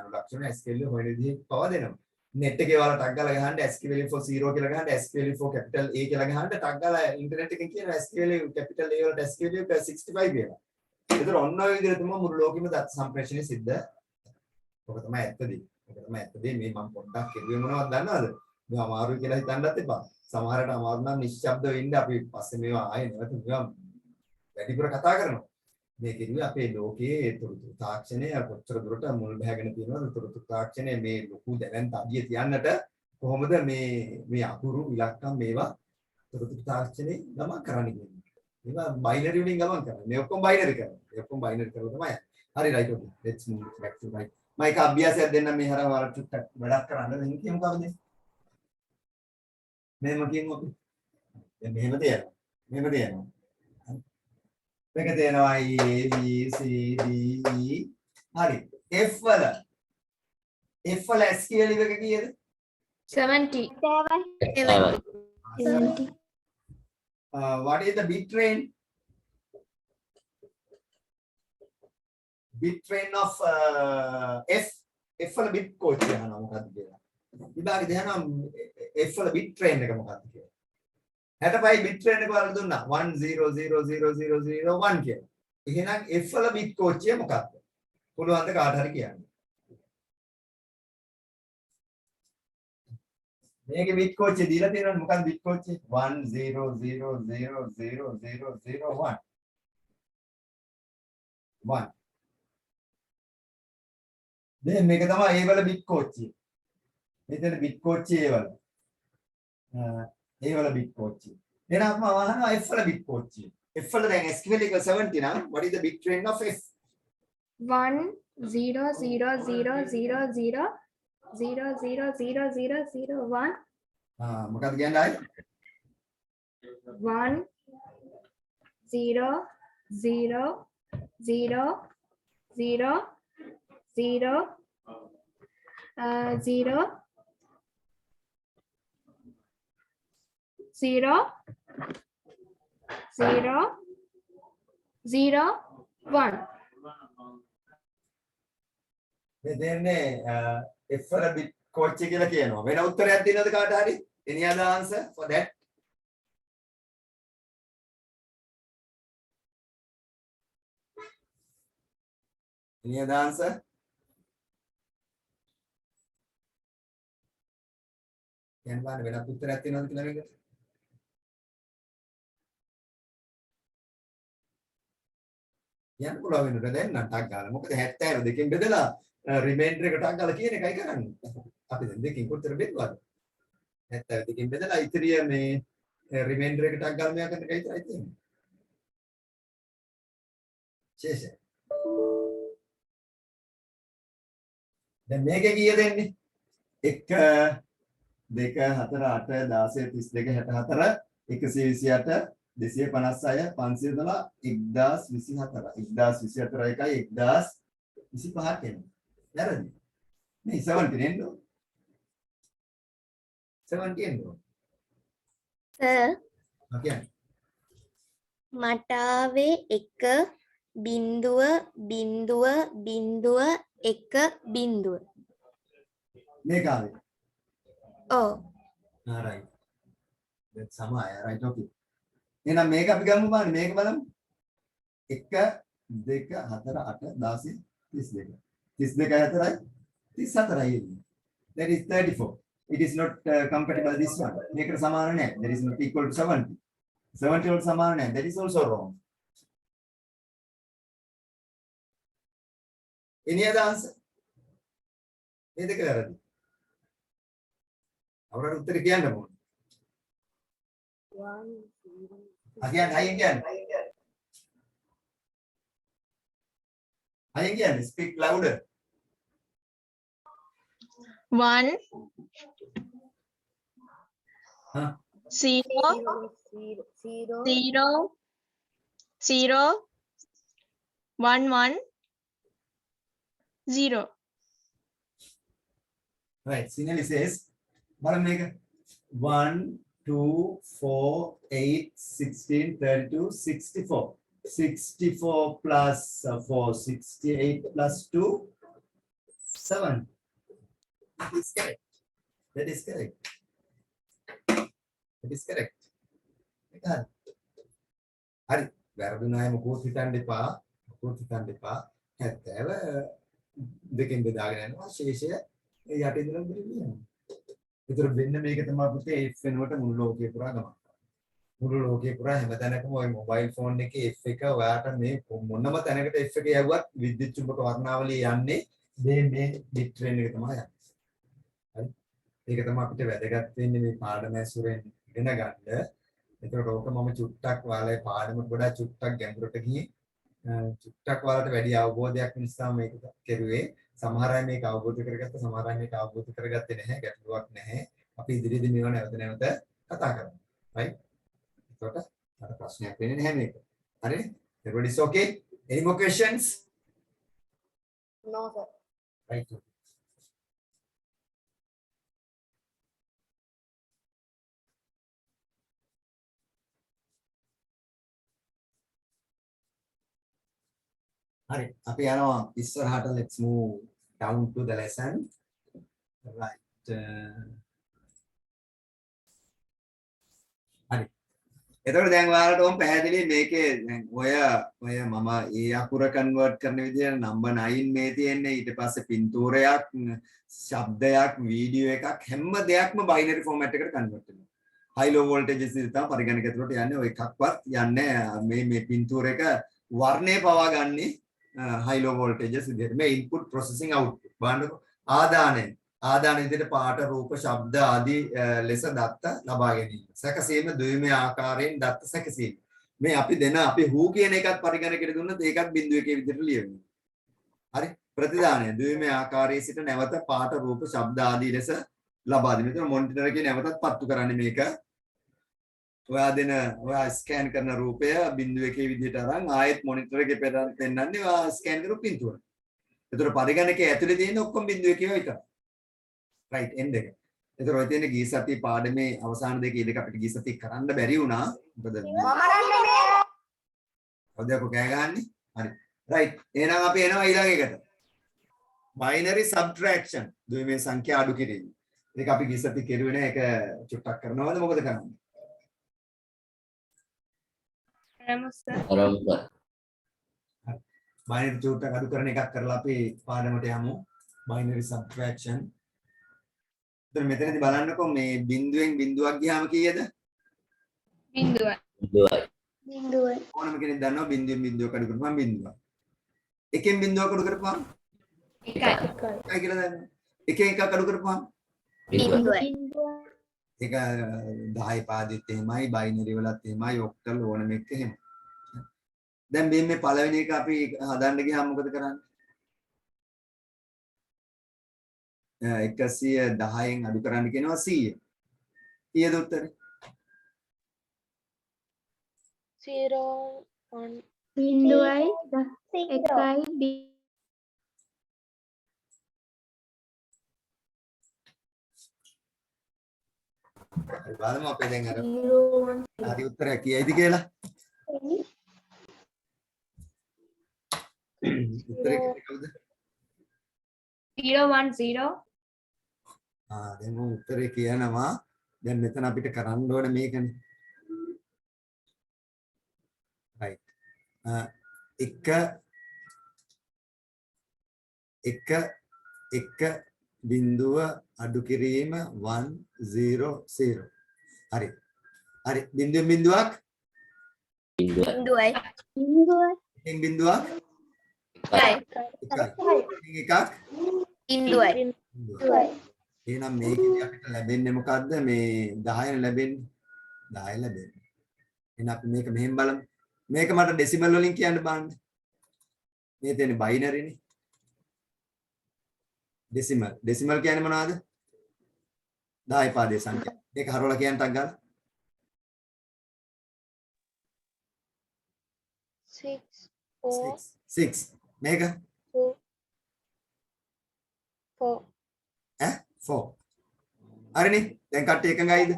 අනුලක්ෂණ SQL හොයන විදිහේ පව දෙනවා. net එකේ ඔයාලා ටග් ගාලා ගහන්න SQL for 0 කියලා ගහන්න SQL for capital A කියලා ගහන්න ටග් ගාලා ඉන්ටර්නෙට් එකෙන් කියන SQL capital A වලට SQL 65 කියලා. ඒතර ඔන්න ඔය විදිහට තමයි මුළු ලෝකෙම දත්ත සම්ප්‍රේෂණය සිද්ධ. ඔක තමයි ඇත්තදී. ඔක තමයි ඇත්තදී මේ මම පොඩ්ඩක් කිව්වේ මොනවද දන්නවද? මේ අමාරුයි කියලා හිතන්නත් එපා. සමහරට අමාරු නම් නිශ්ශබ්දව ඉන්න අපි පස්සේ මේවා ආයෙ නැවත මේවා වැඩිපුර කතා කරනවා. මේ කිව්වේ අපේ ලෝකයේ තොරතුරු තාක්ෂණය කොච්චර දුරට මුල් බැහැගෙන තියෙනවද තොරතුරු තාක්ෂණය මේ ලොකු දැවැන්ත අඩිය තියන්නට කොහොමද මේ අකුරු ඉලක්කම් මේවා තොරතුරු තාක්ෂණය ගමන් කරන්නේ කියන්නේ. ඒවා බයිනරි වලින් ගමන් කරන්නේ. මේ ඔක්කොම බයිනරි කරනවා. මේ ඔක්කොම බයිනරි කරලා තමයි. හරි right okay. Let's move back to right. මම එක අභ්‍යාසයක් දෙන්නම් මේ හරහා ඔයාලට චුට්ටක් වැඩක් කරන්න. දැන් කියමු කවුද? මෙහෙම කියමු අපි. දැන් මෙහෙම තියනවා. මෙහෙම තියනවා. මේක තියෙනවා A B C D E හරි F වල SQL එක කීයද 70. 70. What is the bit train of F වල bit coach යනවා මොකක්ද කියලා විභාගෙ දෙනවා F වල bit train එක මොකක්ද කියලා 65 bit train එක වල දුන්නා 10000001 කියලා. එහෙනම් F වල bit coach එක මොකක්ද? පුළුවන් ද කාට හරි කියන්න. මේකේ bit coach එක දීලා තියෙනවනේ මොකක්ද bit coach එක? 10000001. 1. දැන් මේක තමයි A වල bit coach එක. මෙතන bit coach A වල. A වල bit coach. then අපම අහනවා F වල bit coach. F වල දැන් SQL එක 70 නම් what is the bit train of F? 1 0 0 0 0 0 0 0 0 0 0 1 මොකක්ද කියන්නේ ආයි? 1 0 0 0 0 0 0 0 0 0 1 මේ දෙන්නේ F වල bit coach එක කියලා කියනවා. වෙන උත්තරයක් දෙනවද කාට හරි? any other answer for that? any other answer? දැන් බලන්න වෙනත් උත්තරයක් තියෙනවද කියලා මේකට? යන්න පුළුවන් වෙනුට දැන් නම් ටක් ගාලා. මොකද 72කින් බෙදලා රිමයින්ඩර් එක ටක් ගාලා කියන එකයි කරන්නේ. අපි දැන් දෙකකින් කොච්චර බෙදුවද? 72කින් බෙදලා ඉතිරිය මේ රිමයින්ඩර් එක ටක් ගාලා මෙයා කරන එකයි විතරයි තියෙන්නේ. ශේෂය. දැන් මේකේ කීය දෙන්නේ? 1 2 4 8 16 32 64 128 256 512 1024 1024 එකයි 1025 එන්නේ. වැරදි. මේ 70 නේද? 70 එන්නේ. Sir Okay. මට ආවේ 1 බිංදුව බිංදුව බිංදුව 1 බිංදුව. මේක ආවේ. ඔව්. right. that's සමයි. right okay. එහෙනම් මේක අපි ගමු බලන්න මේක බලමු 1 2 4 8 16 32 32 4යි 34යි එන්නේ. that is 34. it is not compatible this one. මේකට සමාන නැහැ. that is not equal to 70. 70 වලට සමාන නැහැ. that is also wrong. any other answer? මේ දෙක වැරදි. අවුරුදු උත්තර කියන්න ඕනේ. Again, again. Again, speak louder. 1 Huh? 0 0 0 1 1 0. Right. Sinali says, "Balam mega 1, 2, 4, 8, 16, 32, 64. 64 plus 4, 68 plus 2, 7. That is correct. That is correct. That is correct. Kan? Hari, වැරදුනාය මොකෝත් හිතන්න එපා. මොකෝත් හිතන්න එපා. 70 දෙකෙන් බෙදාගෙන යනවා. ශේෂය යට ඉඳලා දෙන්න. ඒතර වෙන්න මේක තමයි පුතේ F වෙනුවට මුළු ලෝකේ පුරා ගමන්. මුළු ලෝකේ පුරා හැමතැනකම ওই මොබයිල් ෆෝන් එකේ F එක ඔයාට මේ මොනම තැනකට F එක යවුවත් විද්‍යුත් චුම්බක වර්ණාවලිය යන්නේ මේ බිට් ට්‍රේන් එක තමයි යන්නේ. හරි. ඒක තමයි අපිට වැදගත් වෙන්නේ මේ පාඩම ඇසුරෙන් ඉගෙන ගන්න. ඒතකොට ඕක මම චුට්ටක් ඔයාලේ පාඩමට වඩා චුට්ටක් ගැඹුරට ගිහින් චුට්ටක් ඔයාලට වැඩි අවබෝධයක් නිසා මේක කෙරුවේ. සමහර අය මේක අවබෝධ කරගත්ත, සමහර අය මේක අවබෝධ කරගත්තේ නැහැ, ගැටලුවක් නැහැ. අපි ඉදිරියේදී මේව නැවත නැවත කතා කරමු. right? එතකොට අර ප්‍රශ්නයක් වෙන්නේ නැහැ මේක. හරිනේ? Everybody is okay? Any more questions? No, sir. Right. Alright, අපි යනවා ඉස්සරහට. Let's move down to the lesson. Right. හරි. එතකොට දැන් ඔයාලට ඕම් පැහැදිලි මේකේ දැන් ඔය මම ඒ අකුර කන්වර්ට් කරන විදිහට නම්බර් 9 මේ තියෙන්නේ. ඊට පස්සේ පින්තූරයක්, ශබ්දයක්, වීඩියෝ එකක් හැම දෙයක්ම බයිනරි ෆෝමැට් එකට කන්වර්ට් වෙනවා. හයි ලෝ වෝල්ටේජස් ඉතින් තමයි පරිගණක ඇතුළට යන්නේ. ඔය එකක්වත් යන්නේ මේ පින්තූර එක වර්ණය පවා ගන්නේ high low voltages විදිහට. මේ input processing output බලන්නකො. ආදාන විදිහට පාට, රූප, ශබ්ද ආදී ලෙස දත්ත ලබා ගැනීම. සැකසීම ද්විමය ආකාරයෙන් දත්ත සැකසීම. මේ අපි who කියන එකත් පරිගණකයට දුන්නොත් ඒකත් බිංදුව එකේ විදිහට ලියවෙනවා. හරි. ප්‍රතිදානය ද්විමය ආකාරයේ සිට නැවත පාට, රූප, ශබ්ද ආදී ලෙස ලබා දෙන. මෙතන මොනිටර් එකේ නැවතත් පත්තු කරන්නේ මේක. ඔයා ස්කෑන් කරන රූපය බිංදුව එකේ විදිහට අරන් ආයෙත් මොනිටර් එකේ පෙන්නන්නේ ඔයා ස්කෑන් කරපු පින්තූර. ඒතර පරිගණකයේ ඇතුලේ තියෙන ඔක්කොම බිංදුව එකේ විතරයි. right end එක. ඒතර ඔය තියෙන ගී සති පාඩමේ අවසාන දෙකේ දෙක අපිට ගී සති කරන්න බැරි වුණා. මොකද ඔදයක කෑ ගහන්නේ. හරි. right. එහෙනම් අපි එනවා ඊළඟ එකට. binary subtraction. ද්විමය සංඛ්‍යා අඩු කිරීම. ඒක අපි ගී සති කෙරුවේ නෑ. ඒක චුට්ටක් කරනවද මොකද කරන්නේ? binary චුට්ටක් අඩු කරන එකක් කරලා අපි පාඩමට යමු. binary subtraction. දැන් මෙතනදී බලන්නකො මේ බිංදුවෙන් බිංදුවක් ගියාම කීයද? බිංදුවයි. ඕනම කෙනෙක් දන්නවා බිංදුවෙන් බිංදුවක් අඩු කරපුවම බිංදුවක්. එකෙන් බිංදුවක් අඩු කරපුවම එකයි. එකයි කියලා දන්නවා. එකෙන් එකක් අඩු කරපුවම බිංදුවයි. ඒක 10 පාදෙත් එහෙමයි, බයිනරි වලත් එහෙමයි, ඔක්ටල් ඕනම එක එහෙම. දැන් මේ පළවෙනි එක අපි හදන්න ගියාම මොකද කරන්නේ? 110න් අඩු කරන්න කියනවා 100. කීයද උත්තරේ? 0 1 බිංදුවයි 1යි හරි බලමු අපේ දැන් අර හරි උත්තරය කීයද කියලා. උත්තරේ කවුද? 010. දැන් උත්තරේ කියනවා. දැන් මෙතන අපිට කරන්න ඕනේ මේකනේ. right. එක බිංදුව අඩු කිරීම 100. හරි. හරි. බිංදුවක් බිංදුවයි. එකෙන් බිංදුවක් එකක් බිංදුවයි. එහෙනම් මේකෙදි අපිට ලැබෙන්නේ මොකද්ද? මේ 10 ලැබෙන්නේ. 10 ලැබෙන්නේ. එහෙනම් අපි මේක මෙහෙම බලමු. මේක මට ඩෙසිමල් වලින් කියන්න බෑනේ. මේ තියෙන්නේ බයිනරි නේ. ඩෙසිමල් කියන්නේ මොනවද? 10 පාදයේ සංඛ්‍යා. මේක හරවලා කියන්න ටක් ගාලා. 6 4 6 මේක 2 4 4 හරිනේ දැන් කට්ටිය එකඟයිද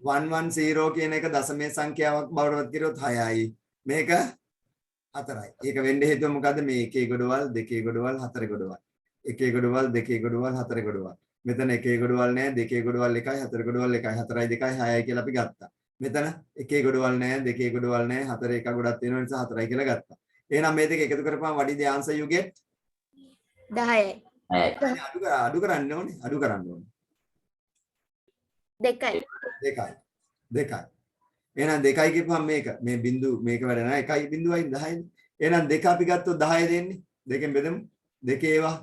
110 කියන එක දශමයේ සංඛ්‍යාවක් බවට පත් කරොත් 6යි මේක 4යි ඒක වෙන්න හේතුව මොකද්ද මේ එකේ ගොඩවල් දෙකේ ගොඩවල් හතරේ ගොඩවල් එකේ ගොඩවල් දෙකේ ගොඩවල් හතරේ ගොඩවල් මෙතන එකේ ගොඩවල් නැහැ දෙකේ ගොඩවල් එකයි හතරේ ගොඩවල් එකයි 4යි 2යි 6යි කියලා අපි ගත්තා මෙතන එකේ ගොඩවල් නැහැ දෙකේ ගොඩවල් නැහැ හතරේ එකක් ගොඩක් තියෙන නිසා 4යි කියලා ගත්තා එහෙනම් මේ දෙක එකතු කරපුවම what is the answer you get 10යි. අඩු කරන්න ඕනේ අඩු කරන්න ඕනේ 2යි. දෙකයි එහෙනම් දෙකයි කියපුවම මේක මේ බිංදු මේක වැඩ නැහැ 1.10යි 10යි එහෙනම් දෙක අපි ගත්තොත් 10 දෙන්නේ දෙකෙන් බෙදමු දෙකේ ඒවා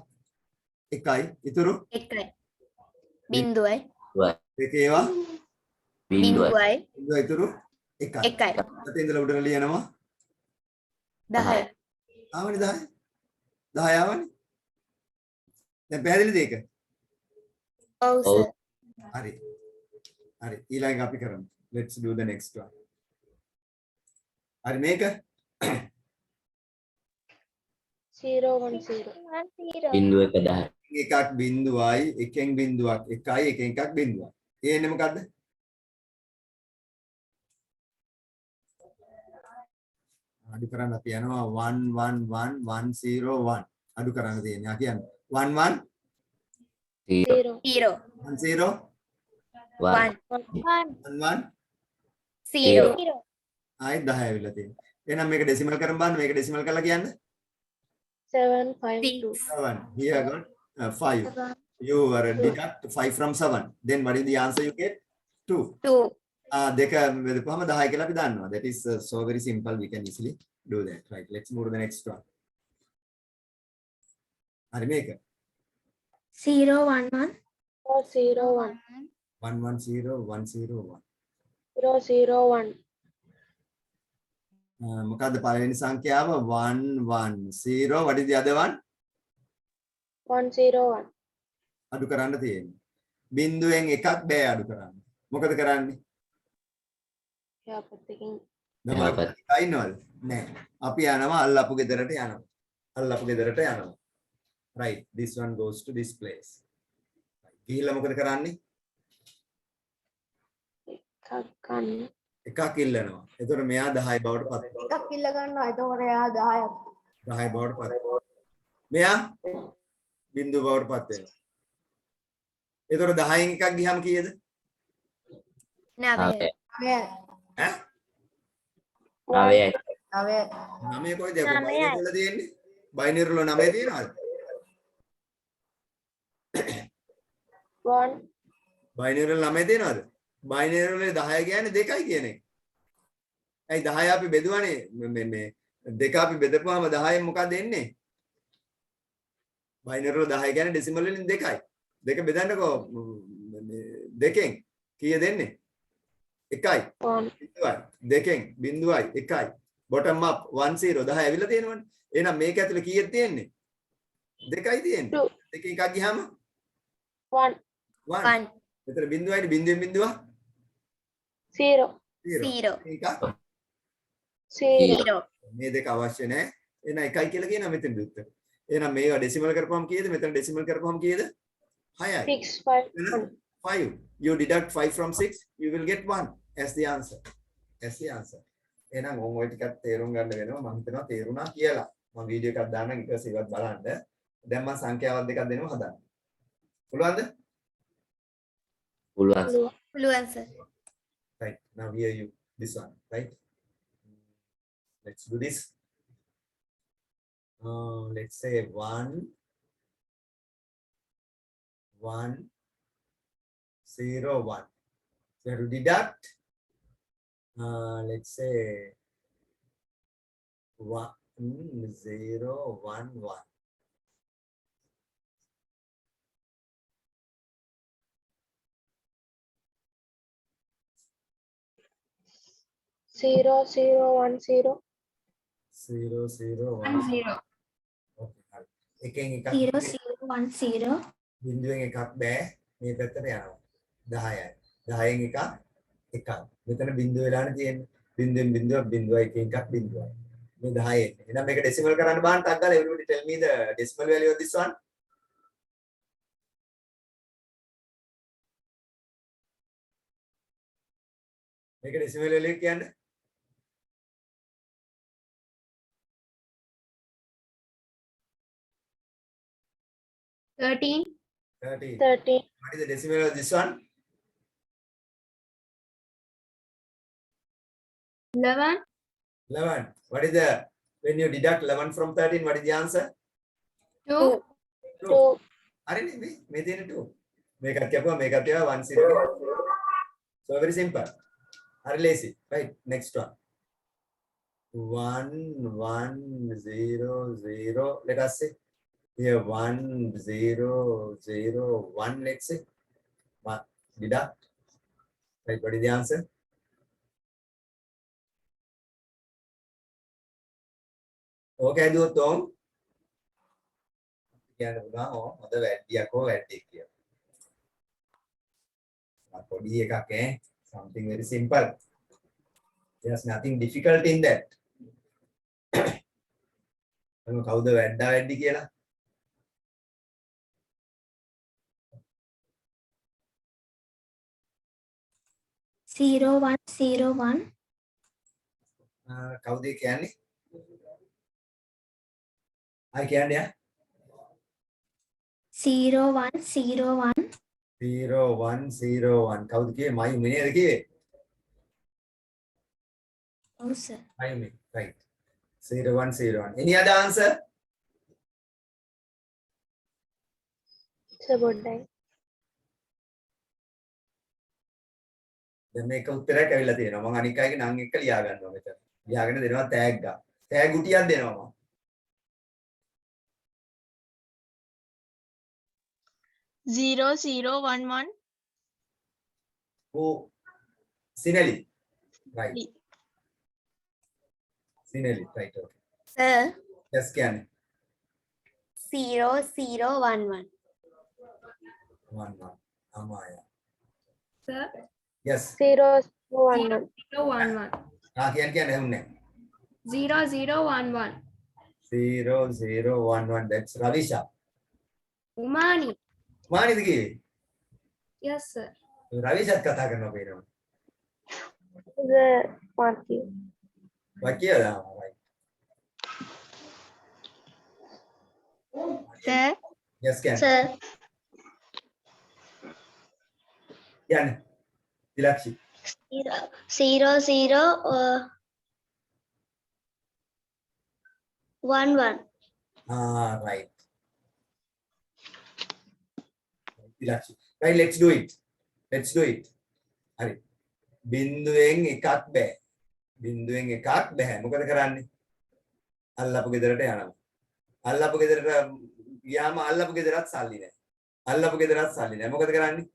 1යි ඉතුරු 1යි. බිංදුවයි. දෙකේ ඒවා බිංදුවයි. බිංදුව ඉතුරු 1යි 1යි. අතේ ඉඳලා උඩට ලියනවා 10යි. ආවනේ 10 ආවනේ දැන් පැහැදිලිද ඒක ඔව් සර්. හරි හරි ඊළඟ අපි කරමු let's do the next one හරි මේක 0 1 0 බිංදුව 10 එකක් බිංදුවයි එකෙන් බිංදුවක් එකයි එකෙන් එකක් බිංදුවක් ඒ එන්නේ මොකද්ද අඩු කරන්න අපි යනවා 1 1 1 1 0 1 අඩු කරන්න තියෙනවා කියන්නේ 1 1 0 0 1 0 1 1 1 0 ආයි 10 ඇවිල්ලා තියෙනවා එහෙනම් මේක ඩෙසිමල් කරන් බලන්න මේක ඩෙසිමල් කරලා කියන්න 7 5 2 7 here got 5 you are deduct 5 from 7 then what is the answer you get 2 2 දෙක බෙදපුවම 10 කියලා අපි දන්නවා that is so very simple we can easily do that right let's move to the next one හරි මේක 0 1 1 0 1 1 1 0 1 0 1 0 0 1 මොකද්ද පළවෙනි සංඛ්‍යාව 1 1 0 what is the other one 1 0 1 අඩු කරන්න තියෙන්නේ බිංදුවෙන් එකක් බෑ අඩු කරන්න මොකද කරන්නේ යාපතකින් නමක් ඉන්නවද නෑ අපි යනවා අල්ලපු ගෙදරට යනවා අල්ලපු ගෙදරට යනවා right this one goes to this place ගිහිල්ලා මොකද කරන්නේ කන්න එකක් ඉල්ලනවා එතකොට මෙයා 10 බවට පත් වෙනවා එකක් ඉල්ල ගන්නවා එතකොට එයා 10ක් 10 බවට පත් වෙනවා මෙයා බිංදුව බවට පත් වෙනවා එතකොට 10න් එකක් ගියම කීයද 9 ඈ 9යි 9 කොයිද බයිනරි වල තියෙන්නේ බයිනරි වල 9 තියෙනවද 1 බයිනරි වල 9 තියෙනවද බයිනරි වල 10 කියන්නේ 2යි කියන එක. ඇයි 10 අපි බෙදුවානේ මේ දෙක අපි බෙදපුවාම 10න් මොකක්ද එන්නේ? බයිනරි වල 10 කියන්නේ ඩෙසිමල් වලින් 2යි. දෙක බෙදන්නකෝ දෙකෙන් කීයද එන්නේ? 1යි. 1 දෙකෙන් බිංදුවයි 1යි. bottom up 1 0 10 ඇවිල්ලා තියෙනවනේ. එහෙනම් මේක ඇතුලේ කීයක් තියෙන්නේ? 2යි තියෙන්නේ. දෙකෙන් එකක් ගියාම 1 1. මෙතන බිංදුවයි බිංදුවෙන් බිංදුව 0 0 එකක් 0 මේ දෙක අවශ්‍ය නැහැ. එහෙනම් එකයි කියලා කියනවා මෙතන උත්තර. එහෙනම් මේවා ඩෙසිමල් කරපුවම කීයද? මෙතන ඩෙසිමල් කරපුවම කීයද? 6යි. 6 5 5. You deduct 5 from 6, you will get 1 as the answer. As the answer. එහෙනම් ඕන් ඔය ටිකක් තේරුම් ගන්න වෙනවා. මම හිතනවා තේරුණා කියලා. මම වීඩියෝ එකක් දාන්නම් ඊට පස්සේ ඉවත් බලන්න. දැන් මම සංඛ්‍යාවක් දෙකක් දෙනවා හදන්න. පුළුවන්ද? පුළුවන් පුළුවන් sir Right. Now here you this one, right? Let's do this. Let's say 1 1 0 1. So you have to deduct. Let's say 1 0 1 1. 0 0 1 0 0 0 1 1 0 ඕකේ හරි එකෙන් එකක් 0 0 1 0 බිඳුවෙන් එකක් බෑ මේ පැත්තට යනවා 10යි 10න් එකක් එකක් මෙතන බිඳුව වෙලානේ තියෙන්නේ බිඳුවෙන් බිඳුවක් බිඳුවයි එකෙන් එකක් බිඳුවයි මේ 10 එන්නේ එහෙනම් මේක ඩෙසිමල් කරන්න බාන්න ටක් ගාලා everybody tell me the decimal value of this one මේක ඩෙසිමල් value කියන්නේ 13 13 13 what is the decimal of this one 11 11 what is the when you deduct 11 from 13 what is the answer 2 2 හරිනේ මේ තියෙන 2 මේකත් කියපුවා මේකත් ඒවා 1 0 so very simple හරි lazy right next one 1 1 0 0 let us say here 1 0 0 1 let's say deduct right what is the answer okay දුවොත් උන් කියන්න පුළුවන් හොඳ වැඩියක් හෝ වැඩියක් කියලා. පොඩි එකක් ඈ something very simple. There's nothing difficult in that. කවුද වැඩ්ඩා වැඩි කියලා? Zero one zero one. කවුද කියන්නේ? ආයි කියන්නේ යා? 0101. 0101 කවුද කියේ? මයුමි නේද කියේ? Oh sir. මයුමි right 0101 any other answer? සබොඩ්ඩයි දැන් මේක උත්තරයක් ඇවිල්ලා තියෙනවා මම අනික් අයගේ නම් එක්ක ලියා ගන්නවා මෙතන ලියාගෙන දෙනවා ටැග් ගා ටැග් ගුටියක් දෙනවා මම 0011 Oh, Sinali. Right. Sinali, right, okay. Sir. Yes, can. 0011. 1 1. Amaya. sir Yes. 0 1 1 011 Can hunne. 0011 0011. That's Ravisha. Umani Mani digi. yes sir Ravisha katha karna pena. the Matthew Bakiya da. Right. Sir. Yes, can. Sir. Can. Dilakshi. 0011. Ah, right. Dilakshi. Right, let's do it. Let's do it. Hari. බින්දුවෙන් එකක් බෑ. බින්දුවෙන් එකක් බෑ. මොකද කරන්නේ? අල්ලපු ගෙදරට යනවා. අල්ලපු ගෙදරට ගියාම අල්ලපු ගෙදරත් සල්ලි නැහැ. අල්ලපු ගෙදරත් සල්ලි නැහැ. මොකද කරන්නේ?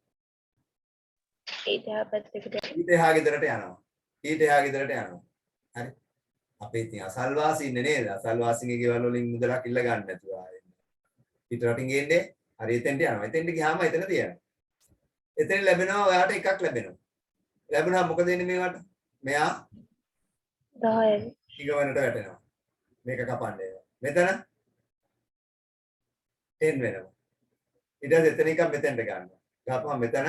ඊට එහා ගෙදරට යනවා. ඊට එහා ගෙදරට යනවා. හරි. අපේ ඉතින් අසල්වාසී ඉන්නේ නේද? අසල්වාසීන්ගේ ගෙවල් වලින් මුදලක් ඉල්ල ගන්න නැතුව ආයේ. පිට රටින් ගෙන්නේ හරි එතෙන්ට යනවා. එතෙන්ට ගියාම එතන තියෙනවා. එතන ලැබෙනවා ඔයාට එකක් ලැබෙනවා. ලැබුණා මොකද වෙන්නේ මේවට? මෙයා 10 ඊගවනට වැටෙනවා. මේක කපන්නේ. මෙතන 10 වෙනවා. ඊට පස්සේ එතන එකක් මෙතෙන්ට ගන්නවා. ගාපුවා මෙතන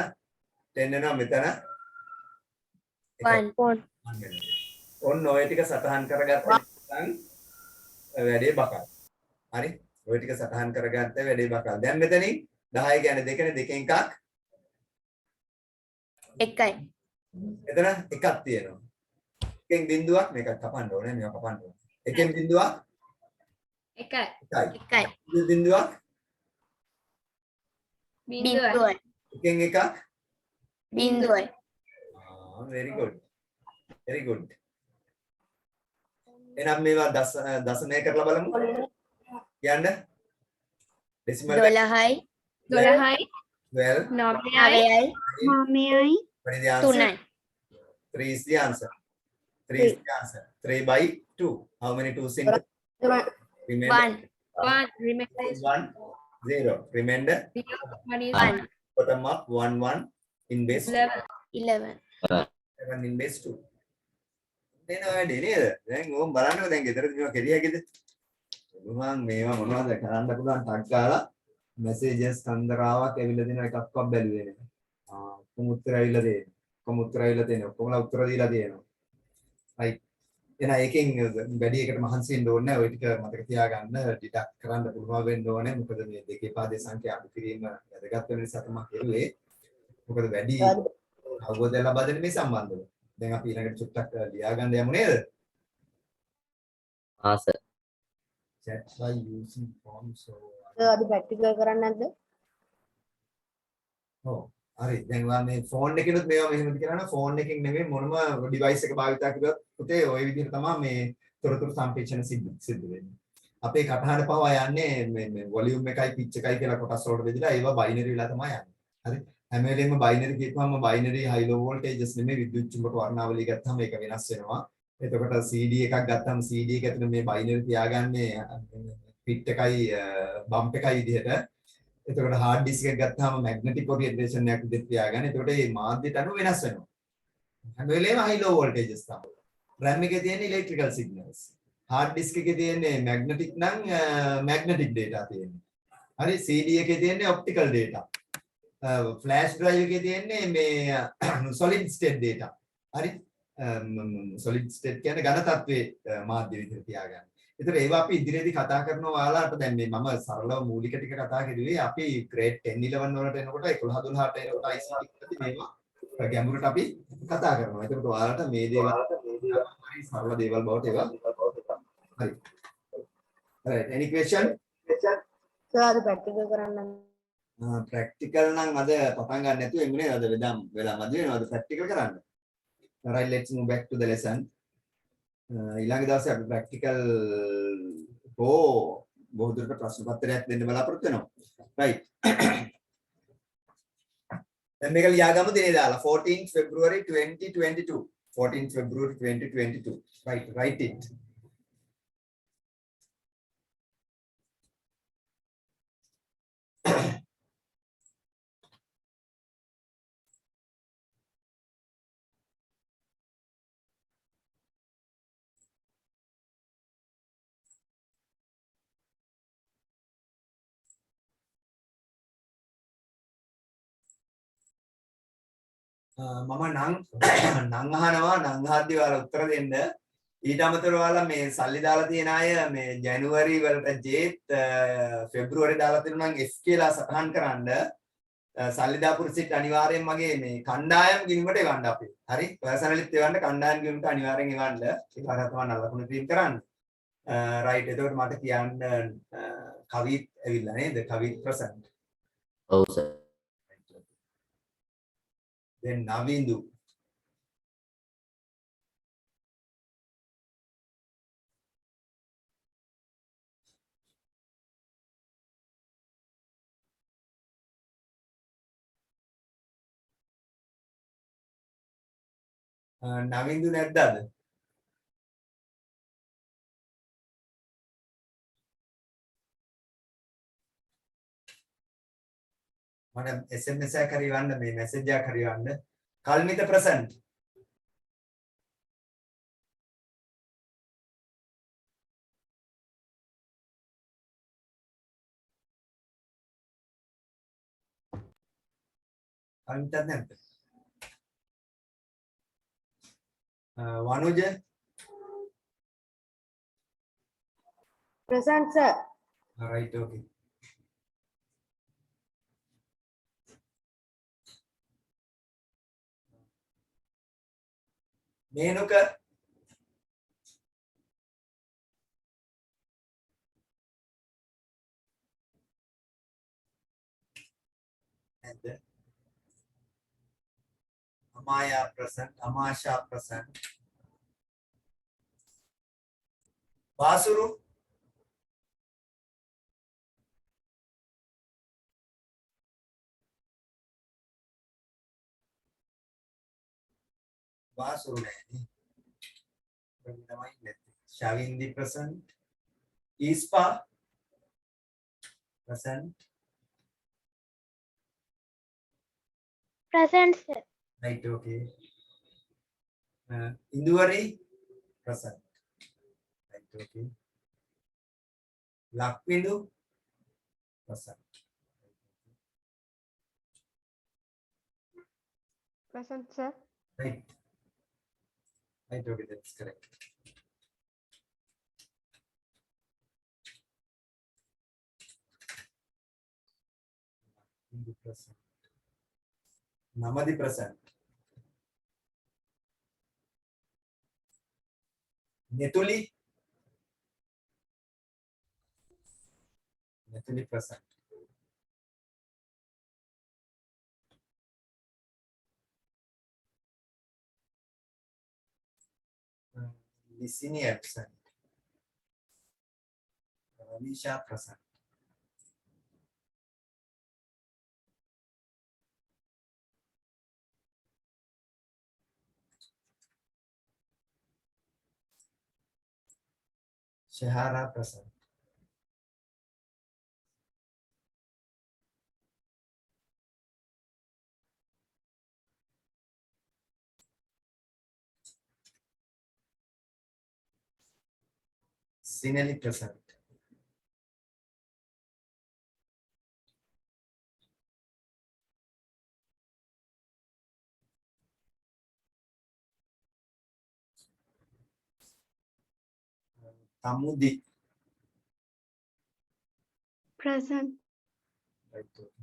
10 වෙනවා මෙතන 1. 1 ඔන්න ඔය ටික සටහන් කරගත්තා නම් වැඩේ බකල්. හරි? ඔය ටික සටහන් කරගත්ත වැඩේ බකල්. දැන් මෙතනින් 10 කියන්නේ දෙකනේ දෙකෙන් එකක්. එකයි. එතන එකක් තියෙනවා. එකෙන් බිඳුවක් මේකත් කපන්න ඕනේ මේවා කපන්න ඕනේ. එකෙන් බිඳුවක් එකයි එකයි. එකයි. බිඳුවක් බිඳුවයි බිඳුවයි. එකෙන් එකක් බිඳුවයි. very good. Very good. එහෙනම් මේවා දශමය කරලා බලමු. කියන්න. decimal 12යි. 12යි 12 9යි 9යි. මාමයයි what is the answer? 3යි. 3 is the answer. 3 is the answer. 3 by 2. How many 2s in? Remainder 1. 1. Remember is 1, 0. Remainder 0. 1 is 1. bottom up 1, 1 in base 11. 11. 7 in base 2. දෙන වැඩේ නේද? දැන් ඕම් බලන්නකෝ දැන් ගෙදරදී මේවා කෙලිය හැකිද? මම මේවා මොනවද කරන්න පුළුවන් ටක් ගාලා මැසේජස් කන්දරාවක් ඇවිල්ලා දෙන එකක්වත් බැලුවේ නෑ. ඔක්කොම උත්තර ඇවිල්ලා තියෙනවා. ඔක්කොම උත්තර ඇවිල්ලා තියෙනවා. ඔක්කොමලා උත්තර දීලා තියෙනවා. right. එහෙනම් ඒකෙන් වැඩි එකට මහන්සි වෙන්න ඕනේ නැහැ. ඔය ටික මතක තියාගන්න ඩිඩක්ට් කරන්න පුළුවන් වෙන්න ඕනේ. මොකද මේ දෙකේ පාදේ සංඛ්‍යා අඩු කිරීම වැදගත් වෙන නිසා තමයි කෙරුවේ. මොකද වැඩි අවබෝධය ලබා දෙන්න මේ සම්බන්ධව. දැන් අපි ඊළඟට චුට්ටක් ලියා ගන්න යමු නේද? sir. chat by using forms so අද ප්‍රැක්ටිකල් කරන්නේ නැද්ද? ඔව් හරි දැන් ඔයා මේ ෆෝන් එකේනොත් මේවා මෙහෙමද කරනවා ෆෝන් එකකින් නෙමෙයි මොනම ඩිවයිස් එක භාවිතා කළොත් පුතේ ওই විදිහට තමයි මේ තොරතුරු සම්ප්‍රේෂණ සිද්ධ වෙන්නේ. අපේ කටහඬ පවා යන්නේ මේ වොලියුම් එකයි පිච් එකයි කියලා කොටස් වලට බෙදලා ඒවා බයිනරි වෙලා තමයි යන්නේ. හරි හැම වෙලෙම බයිනරි කියපුවම බයිනරි හයි ලෝ වෝල්ටේජස් නෙමෙයි විද්‍යුත් චුම්බක වර්ණාවලිය ගත්තාම ඒක වෙනස් වෙනවා. එතකොට CD එකක් ගත්තාම CD එක ඇතුළේ මේ බයිනරි තියාගන්නේ පිට් එකයි බම්ප් එකයි විදිහට. එතකොට hard disk එකක් ගත්තාම magnetic orientation එකක් විදිහට තියාගන්න. එතකොට මේ මාධ්‍යයට අනුව වෙනස් වෙනවා. හැම වෙලේම high low voltages තමයි. RAM එකේ තියෙන electrical signals. hard disk එකේ තියෙන්නේ magnetic නම් magnetic data තියෙන්නේ. හරි CD එකේ තියෙන්නේ optical data. flash drive එකේ තියෙන්නේ මේ solid state data. හරි solid state කියන්නේ ඝන තත්ත්වයේ මාධ්‍ය විදිහට තියාගන්න. ඒතර ඒවා අපි ඉදිරියේදී කතා කරනවා ඔයාලාට දැන් මේ මම සරලව මූලික ටික කතා කරුවේ අපි grade 10 11 වලට එනකොට 11 12ට එනකොට ICT එකදී මේවා ගැඹුරට අපි කතා කරනවා. ඒකට ඔයාලට මේ දේවල් හරි සරල දේවල් බවට ඒවා හරි. right any question? අද ප්‍රැක්ටිකල් කරන්න ප්‍රැක්ටිකල් නම් අද පටන් ගන්න නැතුව එමුනේ අද වෙලා මදි වෙනවා අද ප්‍රැක්ටිකල් කරන්න. right let's move back to the lesson. ඊළඟ දවසේ අපි ප්‍රැක්ටිකල් බොහෝ දුරට ප්‍රශ්න පත්‍රයක් දෙන්න බලාපොරොත්තු වෙනවා. right. දැන් මේක ලියාගමු දිනේ දාලා 14th February 2022. 14th February 2022. right write it. මම නම් අහනවා නම් අහද්දි ඔයාලා උත්තර දෙන්න. ඊට අමතරව ඔයාලා මේ සල්ලි දාලා තියෙන අය මේ ජනවාරි වලට ජේත් පෙබ්‍රුවරි දාලා තියෙනවා නම් F කියලා සටහන් කරන්න. සල්ලි දාපු රිසිට් අනිවාර්යෙන් මගේ මේ කණ්ඩායම් ගිණුමට එවන්න අපි. හරි? පර්සනලිත් එවන්න කණ්ඩායම් ගිණුමට අනිවාර්යෙන් එවන්න. ඒක හරියට තමයි නලකුණු ක්‍රීම් කරන්න. රයිට් එතකොට මට කියන්න කවිත් ඇවිල්ලා නේද? කවිත් ප්‍රසන්ට්. ඔව් sir. then Navindu. Navindu නැද්ද අද? මට SMS එකක් හරි වන්න මේ මැසේජ් එකක් හරි වන්න. කල්මිත ප්‍රසන්ට්. කල්මිතත් නැද්ද? වනුජ ප්‍රසන්ට් සර් right okay. මේනුක නැද්ද? අමායා ප්‍රසන්ට් අමාෂා ප්‍රසන්ට් වාසුරු වාසුරු නෑනේ Shavindi present. Ispa present. Present, sir. Right, okay. Induvari present. Right, okay. Lakpindu present. Present, sir. Right. Right, okay, that's correct. Lakpindu present. Namadi present. Netuli. Netuli present. Lisini absent. Alisha present. Shahara present. Sinali present. Tamudi. Present. Right, okay.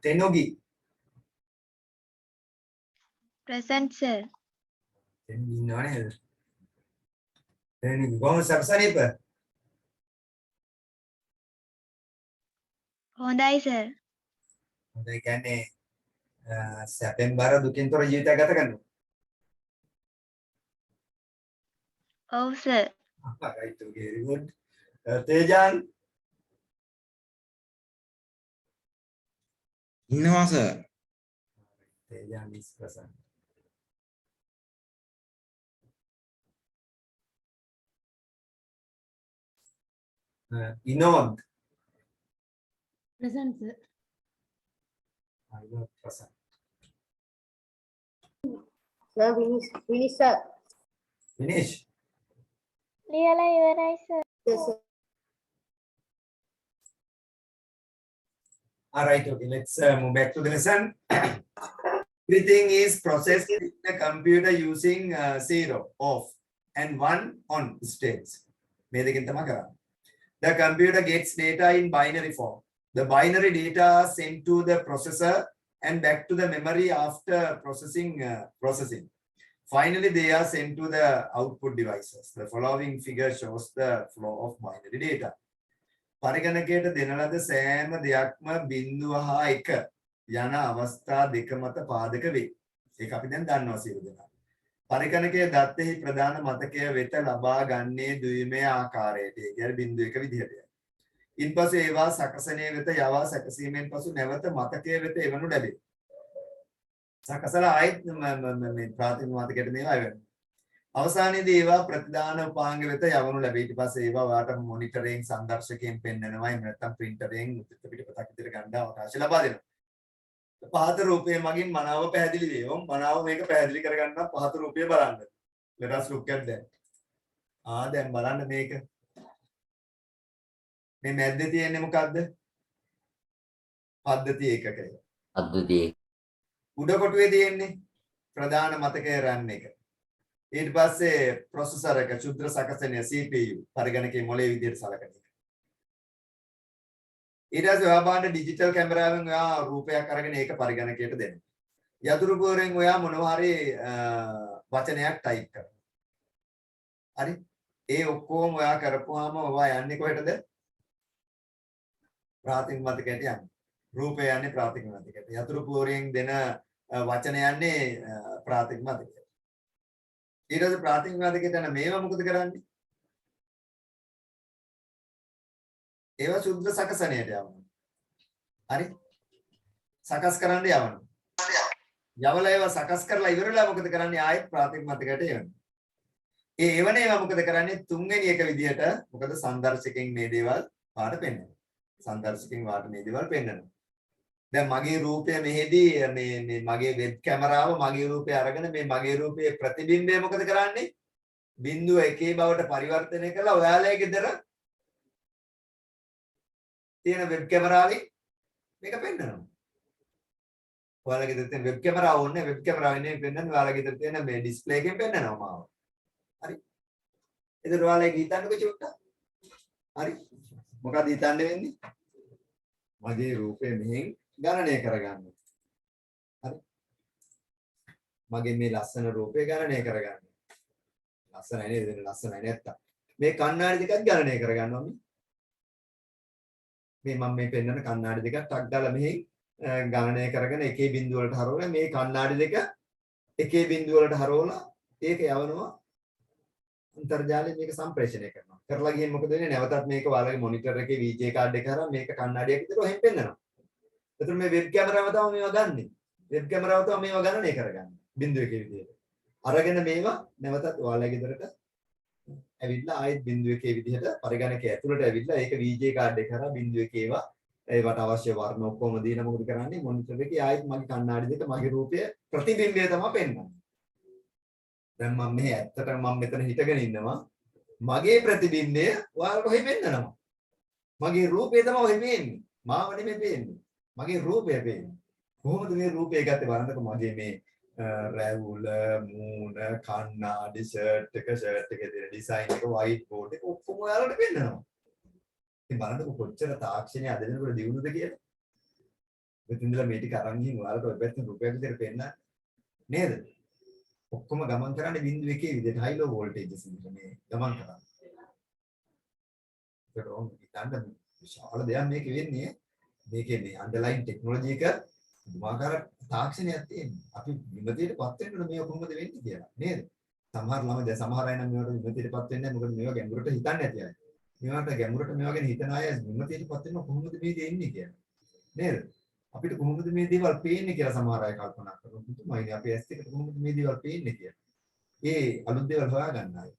Tenogi. Present, sir. Tenogi ඉන්නවනේ. Tenogi කොහොමද සබසනීප? හොඳයි, sir. හොඳයි කියන්නේ සැපෙන් බර දුකින් තොර ජීවිතයක් ගත කරනවා. ඔව්, sir. Right, okay, very good. Tejan. ඉන්නවා sir. Tejan is present. Inod. Present, sir. Inod present. Sir, finish, sir. Finish. ලියලා ඉවරයි, sir. Yes, sir. All right, okay, let's move back to the lesson. Everything is processed in the computer using 0, off, and 1 on states. මේ දෙකෙන් තමයි කරන්නේ. The computer gets data in binary form. The binary data are sent to the processor and back to the memory after processing. Finally, they are sent to the output devices. The following figure shows the flow of binary data. පරිගණකයට දෙන ලද සෑම දෙයක්ම බිඳුව හා 1 යන අවස්ථා දෙක මත පාදක වේ. ඒක අපි දැන් දන්නවා සියලු දෙනා. පරිගණකයේ දත්තෙහි ප්‍රධාන මතකය වෙත ලබා ගන්නේ ද්විමය ආකාරයට. ඒ කියන්නේ බිඳුව 1 විදිහට. ඉන්පසු ඒවා සකසණය වෙත යවා සැකසීමෙන් පසු නැවත මතකය වෙත එවනු ලැබේ. සකසලා ආයෙත් මේ ප්‍රාථමික මතකයට මේවා එවනවා. අවසානයේදී ඒවා ප්‍රතිදාන උපාංග වෙත යවනු ලැබේ. ඊට පස්සේ ඒවා ඔයාලට මොනිටරින් සංදර්ශකයෙන් පෙන්වනවා. එහෙම නැත්නම් printerෙන් පිටපතක් විතර ගන්න අවකාශය ලබා දෙනවා. පහත රූපයේ මගින් මනාව පැහැදිලි වේ. මනාව මේක පැහැදිලි කරගන්න පහත රූපය බලන්න. Let us look at that. දැන් බලන්න මේක. මේ මැද්දේ තියෙන්නේ මොකද්ද? පද්ධති ඒකකය. පද්ධතිය. උඩ කොටුවේ තියෙන්නේ ප්‍රධාන මතකය RAM එක. ඊට පස්සේ ප්‍රොසෙසර් එක ශුද්ධ සකසනය CPU පරිගණකයේ මොලේ විදියට සලකන එක. ඊට පස්සේ ඔයා බලන්න ඩිජිටල් කැමරාවෙන් ඔයා රූපයක් අරගෙන ඒක පරිගණකයට දෙනවා. යතුරු පුවරෙන් ඔයා මොනවා හරි වචනයක් ටයිප් කරනවා. හරි? ඒ ඔක්කොම ඔයා කරපුවාම ඔයා යන්නේ කොහෙටද? ප්‍රාථමික මතකයට යන්නේ. රූපය යන්නේ ප්‍රාථමික මතකයට. යතුරු පුවරෙන් දෙන වචන යන්නේ ප්‍රාථමික මතකයට. ඊට පස්සේ ප්‍රාථමික මතකයට යන මේවා මොකද කරන්නේ? ඒවා ශුද්ධ සකසණයට යවනවා. හරි? සකස් කරන්න යවනවා. යවලා ඒවා සකස් කරලා ඉවරලා මොකද කරන්නේ? ආයෙත් ප්‍රාතිමතිකයට එවනවා. ඒ එවන ඒවා මොකද කරන්නේ? තුන්වෙනි එක විදිහට මොකද සංදර්ශකයෙන් මේ දේවල් පාට පෙන්වනවා. සංදර්ශකයෙන් වාට මේ දේවල් පෙන්වනවා. දැන් මගේ රූපය මෙහෙදී මේ මගේ වෙබ් කැමරාව මගේ රූපය අරගෙන මේ මගේ රූපයේ ප්‍රතිබිම්බය මොකද කරන්නේ? බිංදුව එකේ බවට පරිවර්තනය කළා ඔයාලගේ ගෙදර තියෙන වෙබ් කැමරාවෙන් මේක පෙන්වනවා. ඔයාලගේ ගෙදර තියෙන වෙබ් කැමරාව ඕනේ වෙබ් කැමරාව ඉන්නේ පෙන්වන්නේ ඔයාලගේ ගෙදර තියෙන මේ ඩිස්ප්ලේ එකෙන් පෙන්වනවා මාව. හරි. ඒතර ඔයාලගේ හිතන්නකෝ චුට්ටක්. හරි. මොකද හිතන්න වෙන්නේ? මගේ රූපය මෙහෙන් ගණනය කරගන්න. හරි. මගේ මේ ලස්සන රූපය ගණනය කරගන්න. ලස්සනයි නේද? ලස්සනයි නැත්තම්. මේ කණ්ණාඩි දෙකක් ගණනය කරගන්නවා මේ මම මේ පෙන්නන කණ්ණාඩි දෙකක් ටක් දාලා මෙහෙන් ගණනය කරගෙන එකේ බිංදුව වලට හරවලා මේ කණ්ණාඩි දෙක එකේ බිංදුව වලට හරවලා ඒක යවනවා අන්තර්ජාලයෙන් මේක සම්ප්‍රේෂණය කරනවා. කරලා ගිහින් මොකද වෙන්නේ? නැවතත් මේක ඔයාලගේ මොනිටර් එකේ VJ කාඩ් එක හරහා මේක කණ්ණාඩියක් විතර ඔහෙන් පෙන්නනවා. එතකොට මේ වෙබ් කැමරාව තමයි මේවා ගන්නෙ. වෙබ් කැමරාව තමයි මේවා ගණනය කරගන්නේ. බිංදුව එකේ විදිහට. අරගෙන මේවා නැවතත් ඔයාලගේ ගෙදරට ඇවිල්ලා ආයෙත් බිංදුව එකේ විදිහට පරිගණකයේ ඇතුළට ඇවිල්ලා ඒක VJ කාඩ් එක හරහා බිංදුව එකේ ඒවා ඒවට අවශ්‍ය වර්ණ ඔක්කොම දීලා මොකද කරන්නේ? මොනිටර් එකේ ආයෙත් මගේ කණ්ණාඩි දෙක මගේ රූපය ප්‍රතිබිම්බය තමයි පෙන්වන්නේ. දැන් මම මේ ඇත්තටම මම මෙතන හිටගෙන ඉන්නවා. මගේ ප්‍රතිබිම්බය ඔයාලට ඔහෙ පෙන්නනවා. මගේ රූපය තමයි ඔහෙ පේන්නේ. මාව නෙමෙයි පේන්නේ. මගේ රූපය පේන්නේ. කොහොමද මේ රූපය ගත්තේ බලන්නකො මගේ මේ රැවුල මූණ කණ්ණාඩි ෂර්ට් එකේ තියෙන ඩිසයින් එක වයිට් බෝඩ් එක ඔක්කොම ඔයාලට පෙන්නනවා. ඉතින් බලන්නකො කොච්චර තාක්ෂණය අද වෙනකොට දියුණුද කියලා. මෙතනදලා මේ ටික අරන් ගිහින් ඔයාලට ඔය පැත්තෙන් රුපියල් විතර පෙන්නන්නේ නේද? ඔක්කොම ගමන් කරන්නේ බිංදුව එකේ විදිහට හයි ලෝ වෝල්ටේජස් විදිහට මේ ගමන් කරන්නේ. ඒක ඕන හිතන්න විශාල දෙයක් මේක වෙන්නේ. මේකේ මේ අන්ඩර්ලයින් ටෙක්නොලොජි එක දුමාකාර තාක්ෂණයක් තියෙනවා. අපි විමතියටපත් වෙන්න මේක කොහොමද වෙන්නේ කියලා නේද? සමහර ළමයි දැන් සමහර අය නම් මේවට විමතියටපත් වෙන්නේ නැහැ. මොකද මේවා ගැඹුරට හිතන්නේ නැති අය. මේවට ගැඹුරට මේවා ගැන හිතන අය විමතියටපත් වෙන්න කොහොමද මේ දෙන්නේ කියලා. නේද? අපිට කොහොමද මේ දේවල් පේන්නේ කියලා සමහර අය කල්පනා කරනවා. පුදුමයිනේ අපේ ඇස් දෙකට කොහොමද මේ දේවල් පේන්නේ කියලා. ඒ අලුත් දේවල් හොයාගන්න අය.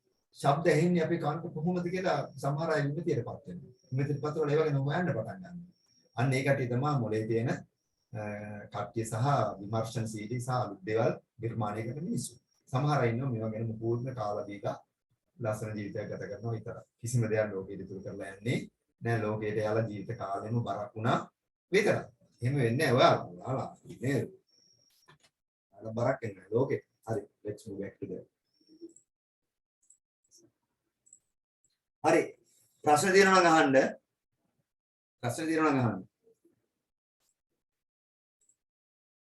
ශබ්ද ඇහෙන්නේ අපේ කනට කොහොමද කියලා සමහර අය විමතියටපත් වෙනවා. විමතියටපත් වෙලා ඒවා ගැන හොයන්න පටන් ගන්නවා. අන්න ඒ කට්ටිය තමයි මොලේ තියෙන කට්ටිය සහ විමර්ශනශීලී සහ අලුත් දේවල් නිර්මාණය කරන මිනිස්සු. සමහර අය ඉන්නවා මේවා ගැන පූර්ණ කාලා දීලා ලස්සන ජීවිතයක් ගත කරනවා විතරයි. කිසිම දෙයක් ලෝකෙට ඉතුරු කරලා යන්නේ නෑ. ලෝකයට යාලා ජීවිත කාලෙම බරක් වුණා විතරයි. එහෙම වෙන්නේ නැහැ ඔයාලා නේද? ඔයාලා බරක් එන්නේ ලෝකෙට. හරි, let's move back to the. හරි. ප්‍රශ්න තියෙනවා නම් අහන්න. ප්‍රශ්න තියෙනවා නම් අහන්න.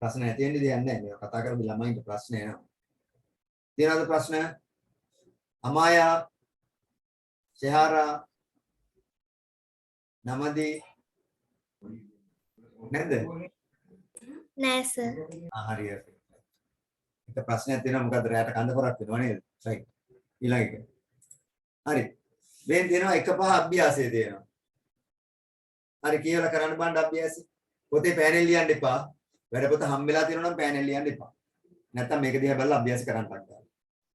ප්‍රශ්න ඇති වෙන්නේ දෙයක් නැහැ. මේක කතා කරද්දී ළමයින්ට ප්‍රශ්න එනවා. තියෙනවද ප්‍රශ්න? අමායා, ශෙහාරා, නමදී නැද්ද? නෑ සර්. හරි. එක ප්‍රශ්නයක් තියෙනවා මොකද්ද? රැයට කඳ පොරක් වෙනවා නේද? රයිට්. ඊළඟ එක. හරි. වෙන තියෙනවා 1-5 අභ්‍යාසය තියෙනවා. හරි කියලා කරන්න බණ්ඩ අභ්‍යාසය. පොතේ පෑනෙල් ලියන්න එපා. වැඩ පොත හම්බෙලා තියෙනවා නම් පෑනෙල් ලියන්න එපා. නැත්තම් මේක දිහා බලලා අභ්‍යාස කරන්න ගන්න.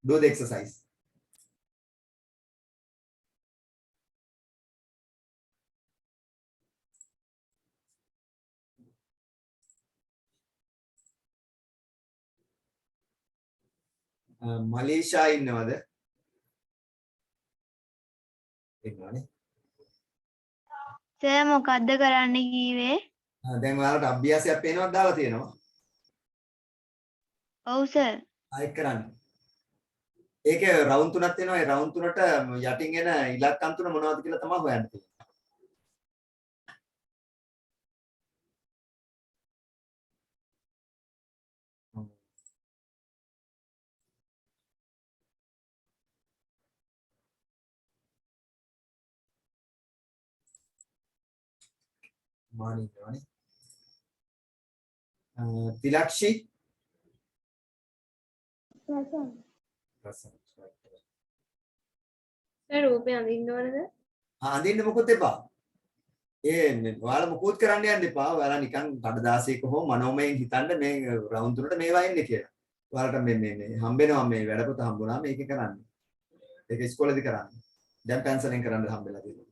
Do the exercise. මලේෂා ඉන්නවද? ඉන්නවනේ. සර් මොකද්ද කරන්න කීවේ? දැන් ඔයාලට අභ්‍යාසයක් පේනවක් දාලා තියෙනවා. ඔව් සර්. ආයෙත් කරන්න. ඒකේ රවුන්ඩ් තුනක් තියෙනවා. ඒ රවුන්ඩ් තුනට යටින් එන ඉලක්කම් තුන මොනවද කියලා තමයි හොයන්න තියෙන්නේ. මානි ඉන්නවනේ. තිලක්ෂි රූපය අඳින්න ඕනද? අඳින්න මොකොත් එපා. ඔයාලා මුකුත් කරන්න යන්න එපා. ඔයාලා නිකන් කඩදාසියක හෝ මනෝමයෙන් හිතන්න මේ රවුන්ඩ් තුනට මේවා එන්නේ කියලා. ඔයාලට මේ හම්බෙනවා මේ වැඩපොත හම්බුණා මේක කරන්න. ඒක ඉස්කෝලේදී කරන්න. දැන් පැන්සලෙන් කරන්න හම්බෙලා තියෙනවා.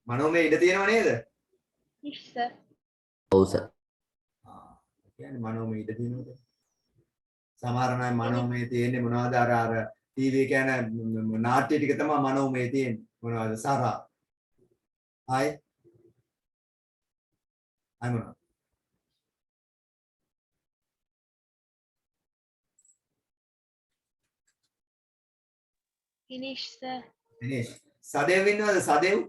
මනෝමය ඉඩ තියෙනව නේද? Yes, sir. ඔව් සර්. කියන්නේ මනෝමය ඉඩ තියෙනවද? සමහර අය මනෝමය තියෙන්නේ මොනවද අර ටීවී කියන නාට්‍ය ටික තමයි මනෝමය තියෙන්නේ. මොනවද සාරා? ආයි මොනවද? Finish, sir. දිනේෂ් සදෙව් ඉන්නවද සදෙව්?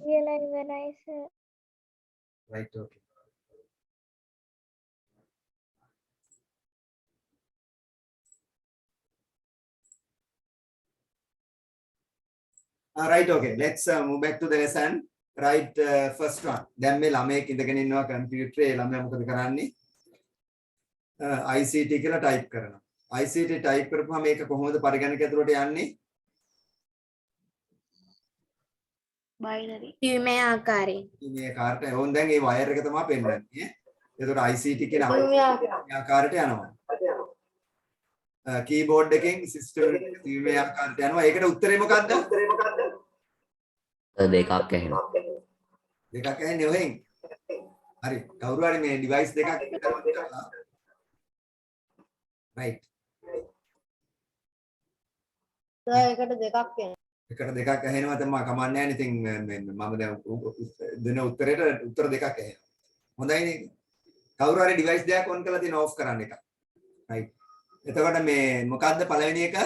කියලා ඉවරයි sir. right okay. Right, okay. Let's move back to the lesson. Right, first one. දැන් මේ ළමයෙක් ඉඳගෙන ඉන්නවා කම්පියුටරේ. ළමයා මොකද කරන්නේ? ICT කියලා ටයිප් කරනවා. ICT ටයිප් කරපුවාම මේක කොහොමද පරිගණක ඇතුළට යන්නේ? Binary. ද්විමය ආකාරයෙන්. මේ කාර්ට ඕන් දැන් මේ වයර් එක තමයි පෙන්වන්නේ. ඒකට ICT කියන ආකාරයට යනවා. කීබෝඩ් එකෙන් සිස්ටම් ද්විමය ආකාරයට යනවා. ඒකට උත්තරේ මොකද්ද? දෙකක් ඇහෙනවා. දෙකක් ඇහෙන්නේ ඔහෙන්. හරි. කවුරු හරි මේ ඩිවයිස් දෙකක් right. එකට දෙකක් එනවා. එකට දෙකක් ඇහෙනවා තමයි කමන්නේ නැහැ. ඉතින් මම දැන් දෙන උත්තරේට උත්තර දෙකක් ඇහෙනවා. හොඳයි නේද? කවුරු හරි ඩිවයිස් දෙකක් ඔන් කරලා තියෙන ඕෆ් කරන්න එක. right. එතකොට මේ මොකද්ද පළවෙනි එක?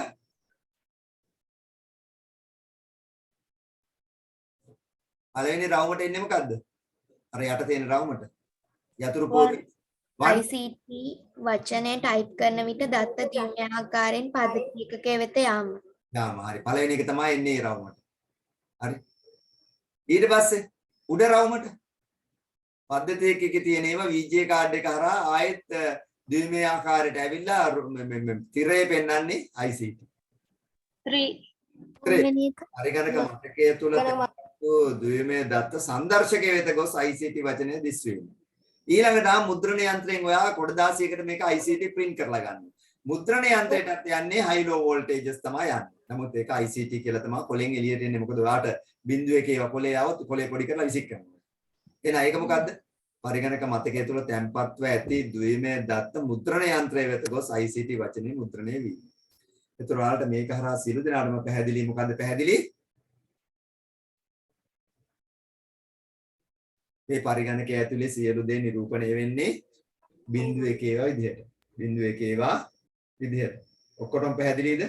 පළවෙනි රවුමට එන්නේ මොකද්ද? අර යට තියෙන රවුමට. යතුරු පොඩි. ICT වචනේ ටයිප් කරන විට දත්ත ද්විමය ආකාරයෙන් පද්ධති එකකයේ වෙත යාම. යාම හරි. පළවෙනි එක තමයි එන්නේ ඒ රවුමට. හරි. ඊට පස්සේ උඩ රවුමට පද්ධති එකකේ තියෙන ඒවා VJ කාඩ් එක හරහා ආයෙත් ද්විමය ආකාරයට ඇවිල්ලා තිරේ පෙන්වන්නේ ICT. 3. පරිගණක මතකයේ තුල ද්විමය දත්ත සංදර්ශකයේ වෙත ගොස් ICT වචනය දිස්වීම. ඊළඟට මුද්‍රණ යන්ත්‍රයෙන් ඔයා කොටදාසියකට මේක ICT print කරලා ගන්න. මුද්‍රණ යන්ත්‍රයටත් යන්නේ high low voltages තමයි යන්නේ. නමුත් ඒක ICT කියලා තමයි කොලෙන් එළියට එන්නේ. මොකද ඔයාට බිඳුව එකේ කොලේ આવොත් කොලේ පොඩි කරලා විසික් කරනවා. එහෙනම් ඒක මොකද්ද? පරිගණක මතකයේ තුල තැන්පත්ව ඇති ද්විමය දත්ත මුද්‍රණ යන්ත්‍රය වෙත ගොස් ICT වචනේ මුද්‍රණය වීම. ඒතර ඔයාලට මේක හරහා සියලු දෙනාටම පැහැදිලි මොකද්ද පැහැදිලි? මේ පරිගණකය ඇතුලේ සියලු දේ නිරූපණය වෙන්නේ බිංදු එකේ ඒවා විදිහට. බිංදු එකේ ඒවා විදිහට. ඔක්කොටම පැහැදිලිද?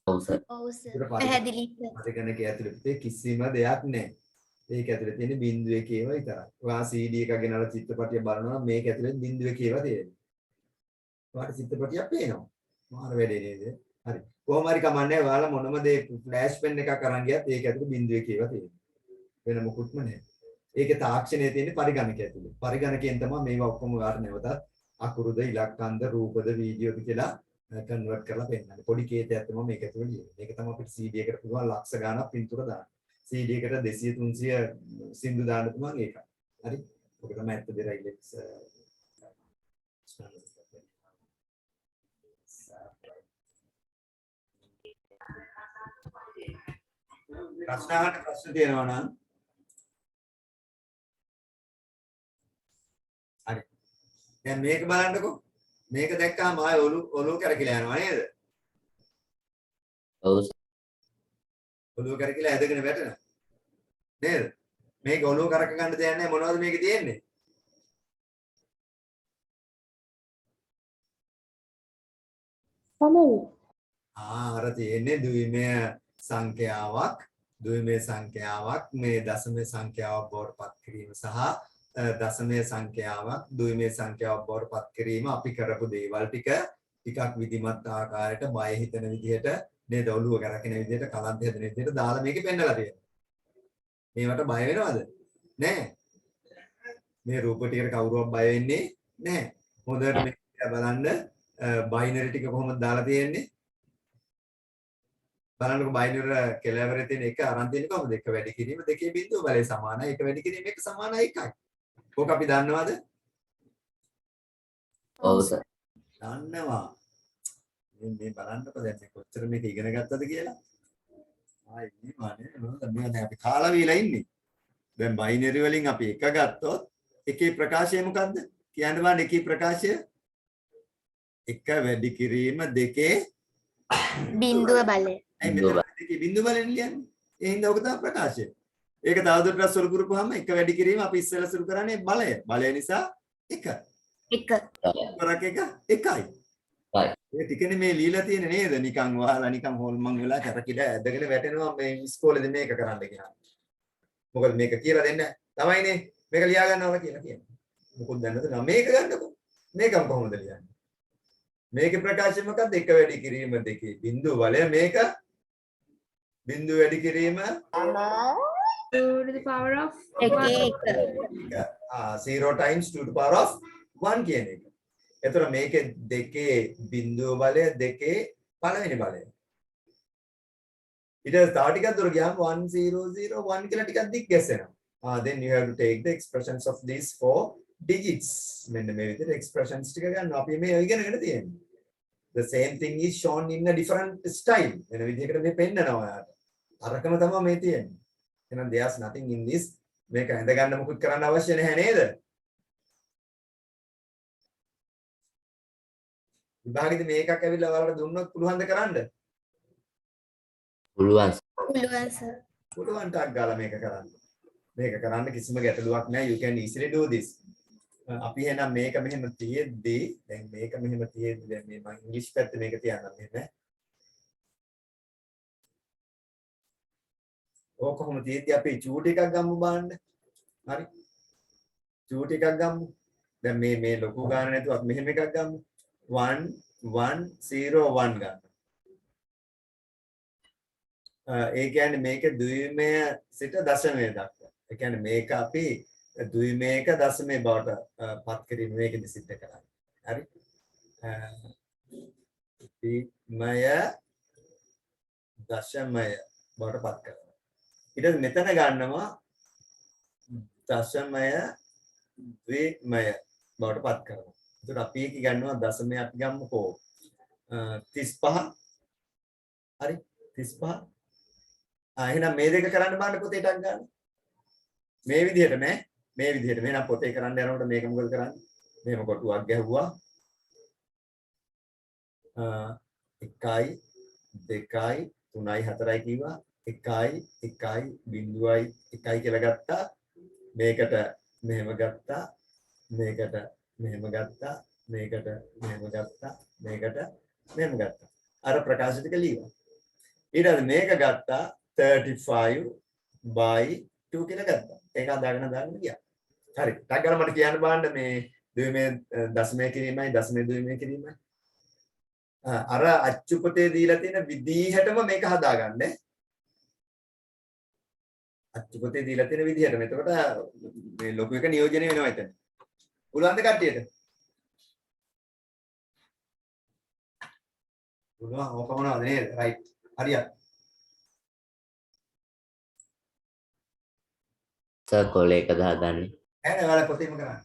ඔව් සර්. ඔව් සර්. පැහැදිලි සර්. පරිගණකය ඇතුලේ කිසිම දෙයක් නැහැ. ඒක ඇතුලේ තියෙන බිංදු එකේ ඒවා විතරයි. ඔයා CD එකක් ගෙනලා චිත්‍රපටිය බලනවා මේක ඇතුලේ බිංදු එකේ ඒවා තියෙනවා. ඔයාට චිත්‍රපටියක් පේනවා. මාර වැඩේ නේද? හරි. කොහොම හරි කමන්නේ ඔයාලා මොනම දේ ෆ්ලෑෂ් පෙන් එකක් අරන් ගියත් ඒක ඇතුලේ බිංදු එකේ ඒවා තියෙනවා. වෙන මොකුත්ම නැහැ. ඒකේ තාක්ෂණය තියෙන්නේ පරිගණකය ඇතුලේ. පරිගණකයෙන් තමයි මේවා ඔක්කොම ඔයාලා නැවතත් අකුරුද ඉලක්කන්ද රූපද වීඩියෝද කියලා කන්වර්ට් කරලා පෙන්නන්නේ. පොඩි කේතයක් තමයි මේක ඇතුලේ තියෙන්නේ. මේක තමයි අපිට CD එකට පුළුවන් ලක්ෂ ගණක් පින්තූර දාන්න. CD එකට 200 300 සින්දු දාන්න පුළුවන් ඒක. හරි. ඔක තමයි ඇත්ත දෙරයිලෙක්ස් ප්‍රශ්න තියෙනවා නම් හරි. දැන් මේක බලන්නකෝ. මේක දැක්කම ආය ඔලුව කරකිලා යනවා නේද? ඔව් ඔලුව කරකිලා ඇදගෙන වැටෙනවා. නේද? මේක ඔලුව කරක ගන්න දෙයක් නැහැ. මොනවද මේකේ තියෙන්නේ? සමනි. අර තියෙන්නේ ද්විමය සංඛ්‍යාවක් මේ දශමයේ සංඛ්‍යාවක් බවට පත් කිරීම සහ දශමයේ සංඛ්‍යාවක් ද්විමය සංඛ්‍යාවක් බවට පත් කිරීම අපි කරපු දේවල් ටිකක් විධිමත් ආකාරයට බය හිතන විදිහට නේද ඔළුව කරකින විදිහට කලන්ත හැදෙන විදිහට දාලා මේකේ පෙන්නලා තියෙනවා. මේවට බය වෙනවද? නැහැ. මේ රූප ටිකට කවුරුවත් බය වෙන්නේ නැහැ. හොඳට මේක බලන්න බයිනරි ටික කොහොමද දාලා තියෙන්නේ? බලන්නකො බයිනර් කෙලවරේ තියෙන එක අරන් තියෙන කොහොමද? එක වැඩි කිරීම දෙකේ බිඳුව බලය සමානයි. එක වැඩි කිරීම එක සමානයි එකයි. ඕක අපි දන්නවද? ඔව් සර්. දන්නවා. මේ බලන්නකො දැන් මේ කොච්චර මේක ඉගෙන ගත්තද කියලා. ආයි ඉන්නවනේ නේද? මේ අපි කාලා වීලා ඉන්නේ. දැන් බයිනරි වලින් අපි එක ගත්තොත් එකේ ප්‍රකාශය මොකද්ද? කියන්න බලන්න එකේ ප්‍රකාශය එක වැඩි කිරීම දෙකේ බිඳුව බලය. ඇයි මෙතන දෙකේ බිඳුව බලෙන් ලියන්නේ? ඒ හින්දා ඔක තමයි ප්‍රකාශය. ඒක තවදුරටත් සුළු කරපුවාම එක වැඩි කිරීම අපි ඉස්සෙල්ලා සුළු කරන්නේ බලය. බලය නිසා එක. එක. කරක් එක එකයි. ඒ ටිකනේ මේ ලීලා තියෙන්නේ නේද? නිකන් වහලා නිකන් හොල්මන් වෙලා කරකිඩ ඇදගෙන වැටෙනවා මේ ඉස්කෝලේදී මේක කරන්න කියලා. මොකද මේක කියලා දෙන්න තමයිනේ මේක ලියා ගන්නවා කියලා කියන්නේ. මොකද දැන්නද මේක ගන්නකො. මේකම කොහොමද ලියන්නේ? මේකේ ප්‍රකාශය මොකක්ද? එක වැඩි කිරීම දෙකේ බිඳුව බලය මේක බිඳුව වැඩි කිරීම 2 to the power of එකේ එක. 0 times 2 to the power of 1 කියන එක. එතකොට මේකේ දෙකේ බිඳුව බලය දෙකේ පළවෙනි බලය. ඊට තව ටිකක් දුර ගියාම 1001 කියලා ටිකක් දිග් ගැස්සෙනවා. Then you have to take the expressions of these four digits. මෙන්න මේ විදිහට expressions ටික ගන්නවා. අපි මේ ඉගෙනගෙන තියෙන්නේ. The same thing is shown in a different style. වෙන විදිහකට මේ පෙන්නනවා ඔයාලට. අරකම තමයි මේ තියෙන්නේ. එහෙනම් there's nothing in this. මේක ඇඳ ගන්න මොකුත් කරන්න අවශ්‍ය නැහැ නේද? විභාගෙදි මේකක් ඇවිල්ලා ඔයාලට දුන්නොත් පුළුවන්ද කරන්න? පුළුවන්. පුළුවන් සර්. පුළුවන් ටක් ගාලා මේක කරන්න. මේක කරන්න කිසිම ගැටලුවක් නැහැ. You can easily do this. අපි එහෙනම් මේක මෙහෙම තියෙද්දි දැන් මේක මෙහෙම තියෙද්දි දැන් මේ මම ඉංග්‍රීසි පැත්තේ මේක තියන්නම් මෙහෙම. ඕක කොහොම තියෙද්දි අපි චූටි එකක් ගමු බලන්න. හරි. චූටි එකක් ගමු. දැන් මේ ලොකු ගාන නැතුව අපි මෙහෙම එකක් ගමු. 1 1 0 1 ගන්න. ඒ කියන්නේ මේක ද්විමය සිට දශමය දක්වා. ඒ කියන්නේ මේක අපි ද්විමයක දශමය බවට පත් කිරීම මේකෙදි සිද්ධ කරන්නේ. හරි? ද්විමය දශමය බවට පත් කරනවා. ඊට මෙතන ගන්නවා දශමය ද්විමය බවට පත් කරනවා. ඒකට අපි එක ගන්නවා දශමයක් ගමුකෝ. 35 හරි 35 එහෙනම් මේ දෙක කරන්න බෑ පොතේ ටක් ගන්න. මේ විදිහට නෑ. මේ විදිහට මෙහෙනම් පොතේ කරන්න යනකොට මේක මොකද කරන්නේ? මෙහෙම කොටුවක් ගැහුවා. 1යි 2යි 3යි 4යි කිව්වා. 1යි 1යි 0යි 1යි කියලා ගත්තා. මේකට මෙහෙම ගත්තා. මේකට මෙහෙම ගත්තා. මේකට මෙහෙම ගත්තා. මේකට මෙහෙම ගත්තා. අර ප්‍රකාශ ටික ලියුවා. ඊට පස්සේ මේක ගත්තා 35 by 2 කියලා ගත්තා. ඒක අදාගෙන දාන්න ගියා. හරි. ටක් ගාලා මට කියන්න බලන්න මේ ද්විමය දශමය කිරීමයි දශමය ද්විමය කිරීමයි. අර අච්චු පොතේ දීලා තියෙන විදිහටම මේක හදාගන්න. අච්චු පොතේ දීලා තියෙන විදිහටම. එතකොට මේ ලොකු එක නියෝජනය වෙනවා එතන. පුළුවන්ද කට්ටියට? පුළුවන්. ඕක මොනවද නේද? රයිට්. හරියට. සර් කොලේකද හදන්නේ? නෑ නෑ ඔයාලා පොතේම කරන්න.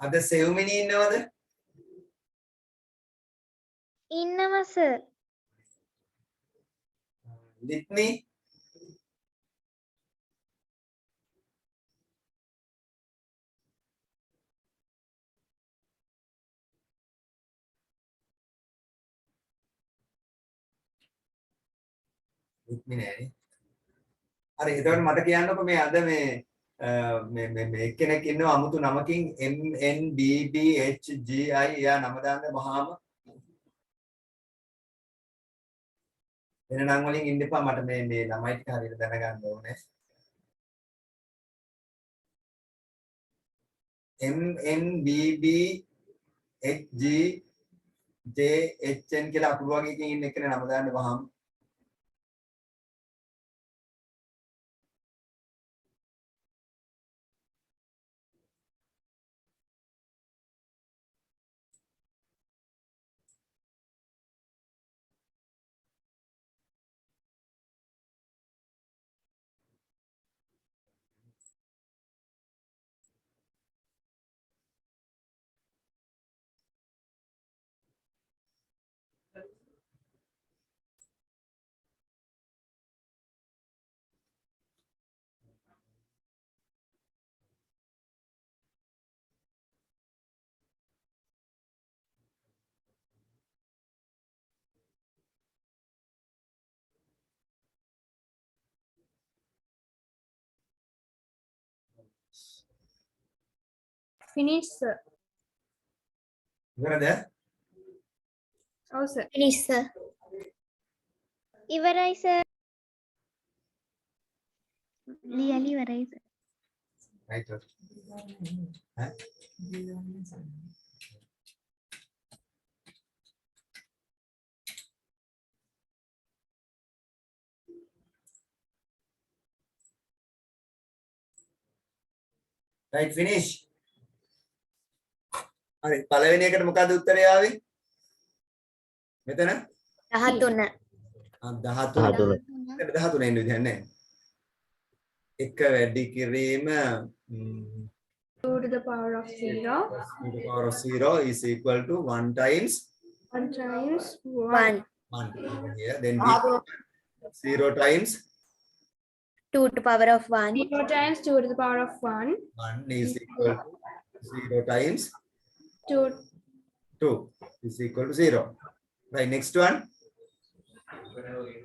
අද සෙව්මිනි ඉන්නවද? ඉන්නවා සර්. ලිත්මි ලිත්මි නෑනේ. හරි එතකොට මට කියන්නකො මේ අද මේ එක්කෙනෙක් ඉන්නවා අමුතු නමකින් MNBBHGI එයා නම දාන්න වහාම වෙන නම් වලින් ඉන්න එපා මට මේ ළමයි ටික හරියට දැනගන්න ඕනේ. MNBB HG JHN කියලා අකුරු වගේකින් ඉන්න එකනේ නම දාන්න වහම Finish, sir. ඉවරද? Oh, sir. finish sir. ඉවරයි සර්. ලියලි ඉවරයි සර්. right ඈ right finish හරි පළවෙනි එකට මොකද්ද උත්තරය ආවේ මෙතන 13 13 13 එන්න විදිහක් නැහැ එක වැඩි කිරීම 2 to the power of 0. to the power of 0 is equal to 1 times 1 times 1 1 over here then 0 times 2 to power of 1 0 times 2 to the power of 1. 1 is equal to 0 times 2 2 is equal to 0 right next one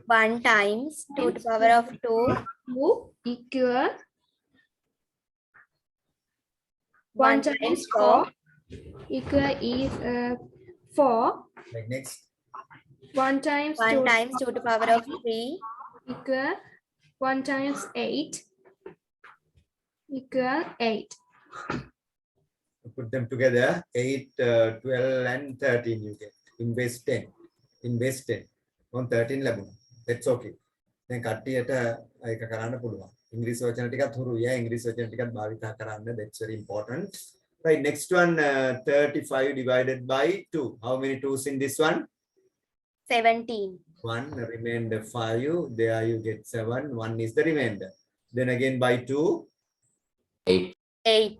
1 times 2 to power of 2 2 equal 1 times 4 equal is 4. right next 1 times 1 2 times 2 to power of 3 equal 1 times 8 equal 8. put them together 8 12 and 13 you get in base 10 in base 10 on 13 ලැබුණා that's okay දැන් කට්ටියට ඒක කරන්න පුළුවන් ඉංග්‍රීසි වචන ටිකත් හුරුයි ඉංග්‍රීසි වචන ටිකත් භාවිත කරන්න that's very important right next one 35 divided by 2 how many twos in this one 17 1 remainder 5 there you get 7 1 is the remainder then again by 2 8 8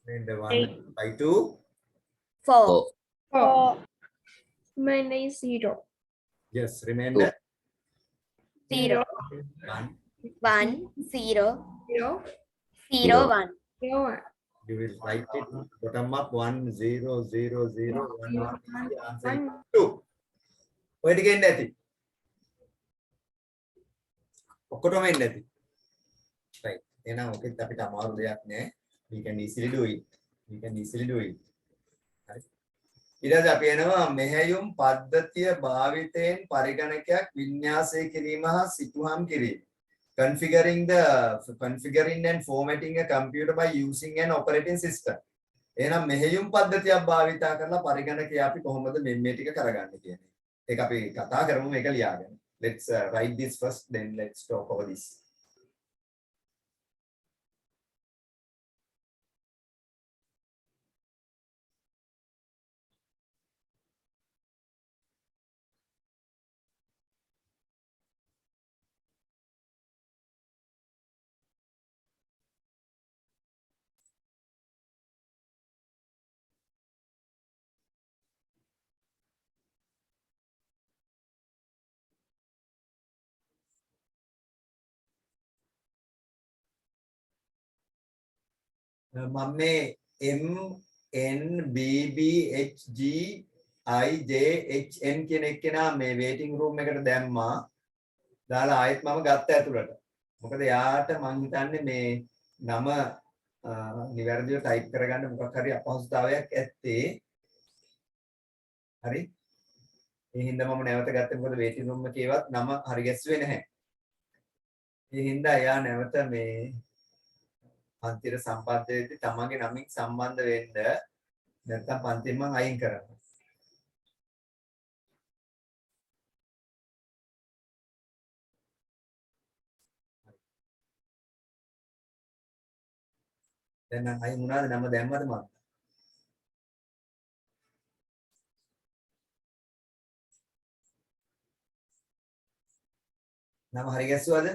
remainder 1 by 2 4 4. Remainder is 0. yes remainder 0 1 1 0 0 0 1 0 1. you will write it bottom up 1 0 0 0 1 1 answer is 2 ඔය ටික එන්නේ නැති ඔක්කොටම එන්නේ නැති right එහෙනම් ඔකෙත් අපිට අමාරු දෙයක් නෑ we can easily do it හරි ඊට පස්සේ අපි එනවා මෙහෙයුම් පද්ධතිය භාවිතයෙන් පරිගණකයක් වින්‍යාසය කිරීම හා සිතුහම් කිරීම configuring and formatting a computer by using an operating system එහෙනම් මෙහෙයුම් පද්ධතියක් භාවිතා කරලා පරිගණකය අපි කොහොමද මේ ටික කරගන්නේ කියන්නේ ඒක අපි කතා කරමු මේක ලියාගෙන let's write this first then let's talk over this මම මේ MNBBHG IJHN කියන එක්කෙනා මේ waiting room එකට දැම්මා. දාලා ආයෙත් මම ගත්ත ඇතුළට. මොකද යාට මං හිතන්නේ මේ නම නිවැරදිව ටයිප් කරගන්න මොකක් හරි අපහසුතාවයක් ඇත්තේ. හරි? ඒ හින්දා මම නැවත ගත්තේ මොකද waiting room එකේවත් නම හරි ගැස්සුවේ නැහැ. ඒ හින්දා එයා නැවත මේ පන්තියට සම්බන්ධ වෙද්දී තමන්ගේ නමින් සම්බන්ධ වෙන්න නැත්නම් පන්තියෙන් මම අයින් කරනවා. දැන් නම් අයින් වුණාද නම දැම්මද මම? නම හරි ගැස්සුවද?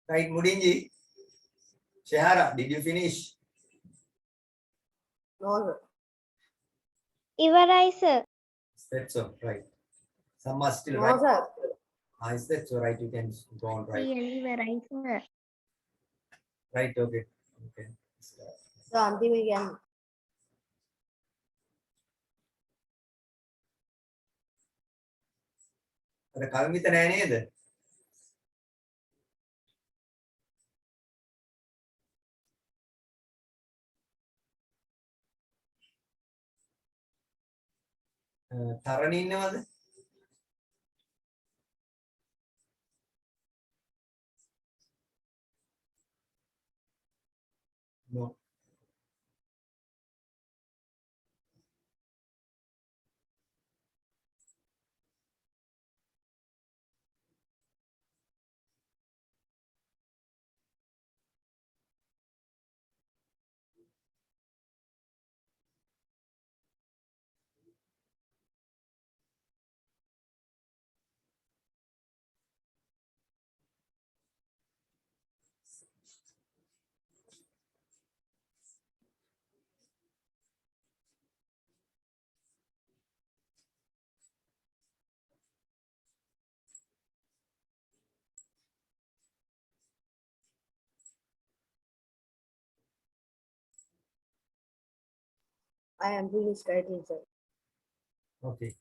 Right, Mudinji. Shehara, did you finish? No, sir. ඉවරයි sir. That's so, right. Some are still No, right. sir. Is that so right? You can go on right. ඉවරයි sir. Right, okay. Okay. So, අන්තිම කියන්නේ. අර කල්මිත නෑ නේද? තරණ ඉන්නවද? No. I am finished writing, sir. Okay.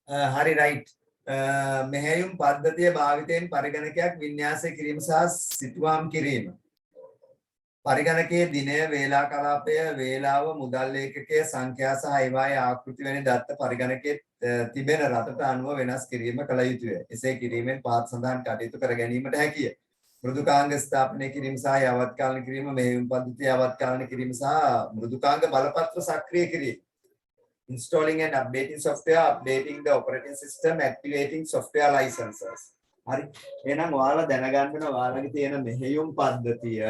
හරි රයිට්. මෙහෙයුම් පද්ධතිය භාවිතයෙන් පරිගණකයක් වින්‍යාසය කිරීම සහ සිතුවම් කිරීම. පරිගණකයේ දිනය, වේලා කලාපය, වේලාව, මුදල් ඒකකයේ සංඛ්‍යා සහ ඒවායේ ආකෘති වැනි දත්ත පරිගණකයේ තිබෙන රටට අනුව වෙනස් කිරීම කළ යුතුය. එසේ කිරීමෙන් පාත් සඳහන් කටයුතු කර ගැනීමට හැකිය. මෘදුකාංග ස්ථාපනය කිරීම සහ යවත්කාලන කිරීම, මෙහෙයුම් පද්ධතිය යවත්කාලන කිරීම සහ මෘදුකාංග බලපත්‍ර සක්‍රිය කිරීම. Installing and updating software, updating the operating system, activating software licenses. හරි. එහෙනම් ඔයාලා දැනගන්න ඕන ඔයාලගේ තියෙන මෙහෙයුම් පද්ධතිය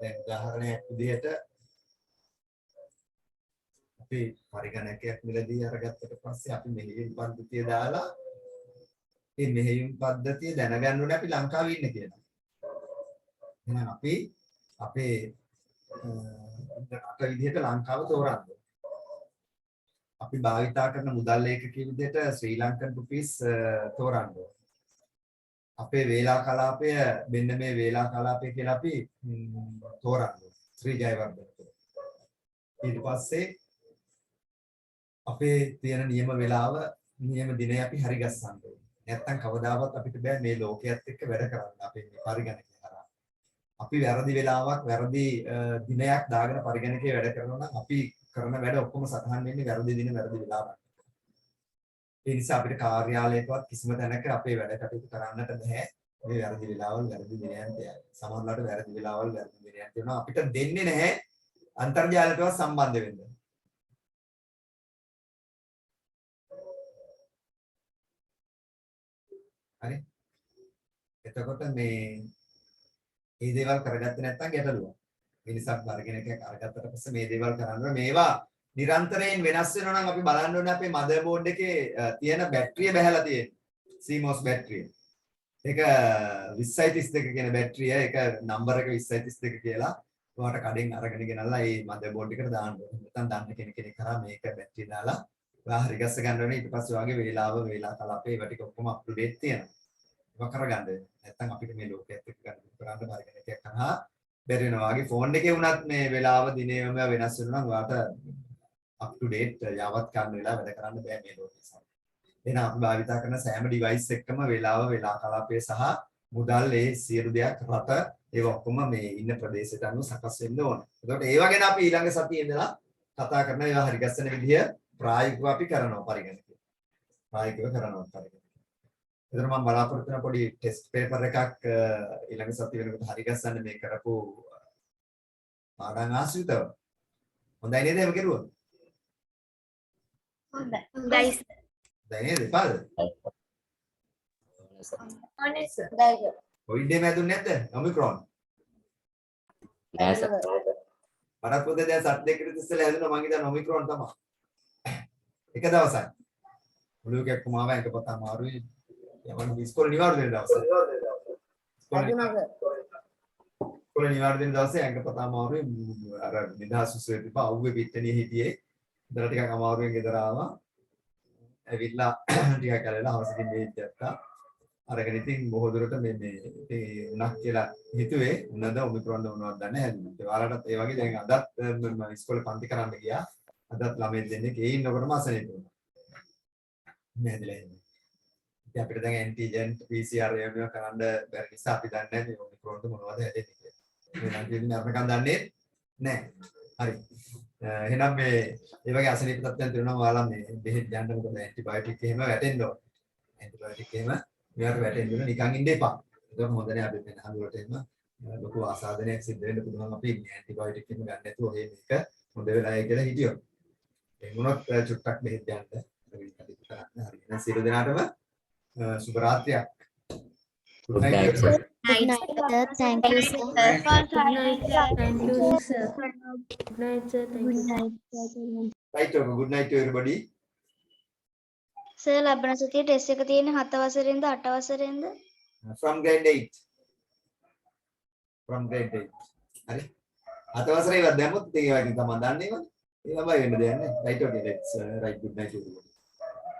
දැන් උදාහරණයක් විදිහට අපි පරිගණකයක් මිලදී අරගත්තට පස්සේ අපි මෙහෙයුම් පද්ධතිය දාලා මේ මෙහෙයුම් පද්ධතිය දැනගන්න ඕනේ අපි ලංකාවේ ඉන්න කියලා. එහෙනම් අපි අපේ රට විදිහට ලංකාව තෝරන්න. අපි භාවිතා කරන මුදල් ඒකකයේ විදිහට ශ්‍රී ලංකන් රුපීස් තෝරන්න. අපේ වේලා කලාපය මෙන්න මේ වේලා කලාපය කියලා අපි තෝරන්න. ශ්‍රී ජයවර්ධන. ඊට පස්සේ අපේ තියෙන නියම වේලාව නියම දිනය අපි හරි ගස්සන්න ඕනේ. නැත්තම් කවදාවත් අපිට බෑ මේ ලෝකයේත් එක්ක වැඩ කරන්න අපේ මේ පරිගණකය කරා. අපි වැරදි වෙලාවක් වැරදි දිනයක් දාගෙන පරිගණකයේ වැඩ කරනවා නම් අපි කරන වැඩ ඔක්කොම සටහන් වෙන්නේ වැරදි දින වැරදි වෙලාවට. ඒ නිසා අපිට කාර්යාලයකවත් කිසිම තැනක අපේ වැඩ කටයුතු කරන්නට බෑ. මේ වැරදි වෙලාවල් වැරදි දිනයන් තියයි. සමහරවිට වැරදි වෙලාවල් වැරදි දිනයන් තියෙනවා. අපිට දෙන්නේ නැහැ අන්තර්ජාලයටවත් සම්බන්ධ වෙන්න. හරි. එතකොට මේ දේවල් කරගත්තේ නැත්නම් ගැටලුවක්. ඒ නිසා පරිගණකයක් අරගත්තට පස්සේ මේ දේවල් කරන්න මේවා නිරන්තරයෙන් වෙනස් වෙනවා නම් අපි බලන්න ඕනේ අපේ මදර් බෝඩ් එකේ තියෙන බැටරිය බහැලා තියෙන්නේ. CMOS බැටරිය. ඒක 2032 කියන බැටරිය. ඒක නම්බර් එක 2032 කියලා. ඔයාලට කඩෙන් අරගෙන ගෙනල්ලා මේ මදර් බෝඩ් එකට දාන්න ඕනේ. නැත්නම් දන්න කෙනෙක් කරා මේක බැටරිය දාලා ඔයා හරි ගස්ස ගන්න ඕනේ. ඊට පස්සේ ඔයාගේ වේලාව වේලා කලාපේ ඒවා ටික ඔක්කොම අප් ටු ඩේට් තියෙනවා. ඒක කරගන්න. නැත්නම් අපිට මේ ලෝකයේත් එක්ක කරන්න පරිගණකයක් කරා බැරි වෙනවා. වගේ ෆෝන් එකේ වුණත් මේ වෙලාව දිනේම වෙනස් වෙනවා නම් ඔයාට up to date යවත් ගන්න වෙලා වැඩ කරන්න බෑ මේ ලෝකේ. එහෙනම් අපි භාවිත කරන සෑම device එකකම වේලාව වේලා කලාපය සහ මුදල් ඒ සියලු දෙයක් රට ඒව ඔක්කොම මේ ඉන්න ප්‍රදේශයට අනුව සකස් වෙන්න ඕනේ. ඒකට ඒවා ගැන අපි ඊළඟ සතියේ ඉඳලා කතා කරන ඒවා හරි ගස්සන විදිය ප්‍රායෝගිකව අපි කරනවා පරිගණකය. ප්‍රායෝගිකව කරනවා පරිගණකය. ඒතර මම බලාපොරොත්තු වෙන පොඩි ටෙස්ට් පේපර් එකක් ඊළඟ සතිය වෙනකොට හරි ගස්සන්න මේ කරපු පාඩම් ආශ්‍රිතව. හොඳයි නේද එහෙම කෙරුවොත්? හොඳයි සර්. දැන් නේද පාද? අනේ සර්. දැන් කොවිඩ් එක හැදුන්නේ නැද්ද? ඔමික්‍රෝන්. නෑ සර්. මරක් පොතේ දැන් සත් දෙකකට ඉස්සෙල්ලා හැදුණා මං හිතන්නේ ඔමික්‍රෝන් තමයි. එක දවසක්. මුළුක එක්කම ආව එක පත අමාරුයි. යමන් ඉස්කෝලේ නිවාඩු දෙන දවස. ඉස්කෝලේ නිවාඩු දෙන දවසේ එක පත අමාරුයි. අර නිදහස් උසුවේ තිබ්බා අවුවේ පිටණියේ හිටියේ. ඉතල ටිකක් අමාරුවෙන් ගෙදර ආවා. ඇවිල්ලා ටිකක් කරලා හවසකින් මේ ඉච්චත්තා. අරගෙන ඉතින් බොහෝ දුරට මේ උණක් කියලා හිතුවේ උනද ඔමික්‍රෝන් වුණාද දන්නේ හැදුණා. ඒ වලටත් ඒ වගේ දැන් අදත් මම ඉස්කෝලේ පන්ති කරන්න ගියා. අදත් ළමයි දෙන්නෙක් ඒ ඉන්නකොටම අසනීප වුණා. මේ හැදලා ඉන්නේ. ඉතින් අපිට දැන් ඇන්ටිජන් PCR ඒවා කරන්න බැරි නිසා අපි දන්නේ නැහැ මේ ඔමික්‍රෝන්ට මොනවද හැදෙන්නේ කියලා. මේ නම් කියන්නේ අරකන් දන්නේ නැහැ. හරි. එහෙනම් මේ ඒ වගේ අසනීප තත්ත්වයන් තියෙනවා ඔයාලා මේ බෙහෙත් ගන්න මොකද ඇන්ටිබයොටික් එහෙම වැටෙන්න ඕනේ. ඇන්ටිබයොටික් එහෙම මෙයාට වැටෙන්න ඕනේ නිකන් ඉන්න එපා. ඒක හොඳ නෑ අපි වෙන හඳුරට එහෙම ලොකු ආසාදනයක් සිද්ධ වෙන්න පුළුවන් අපි ඇන්ටිබයොටික් එහෙම ගන්න නැතුව ඔය මේක හොඳ වෙලාවයි කියලා හිටියොත්. ඒ වුණොත් චුට්ටක් බෙහෙත් ගන්න. හරි. එහෙනම් සියලු දෙනාටම සුබ රාත්‍රියක්. Good night, sir. night sir. Thank you sir. Thank you, sir. Good night, sir. Thank you. Right, okay. Good night to everybody. Sir ලබන සතියේ ටෙස්ට් එක තියෙන්නේ 7 වසරෙන්ද 8 වසරෙන්ද? From grade 8. From grade 8. හරි. 7 වසරේ ඉවත් දැම්මොත් ඉතින් ඒ වගේ තමයි දන්නේවනේ. ඒක බය වෙන්න දෙයක් නැහැ. Right, okay. Let's write good night to everybody.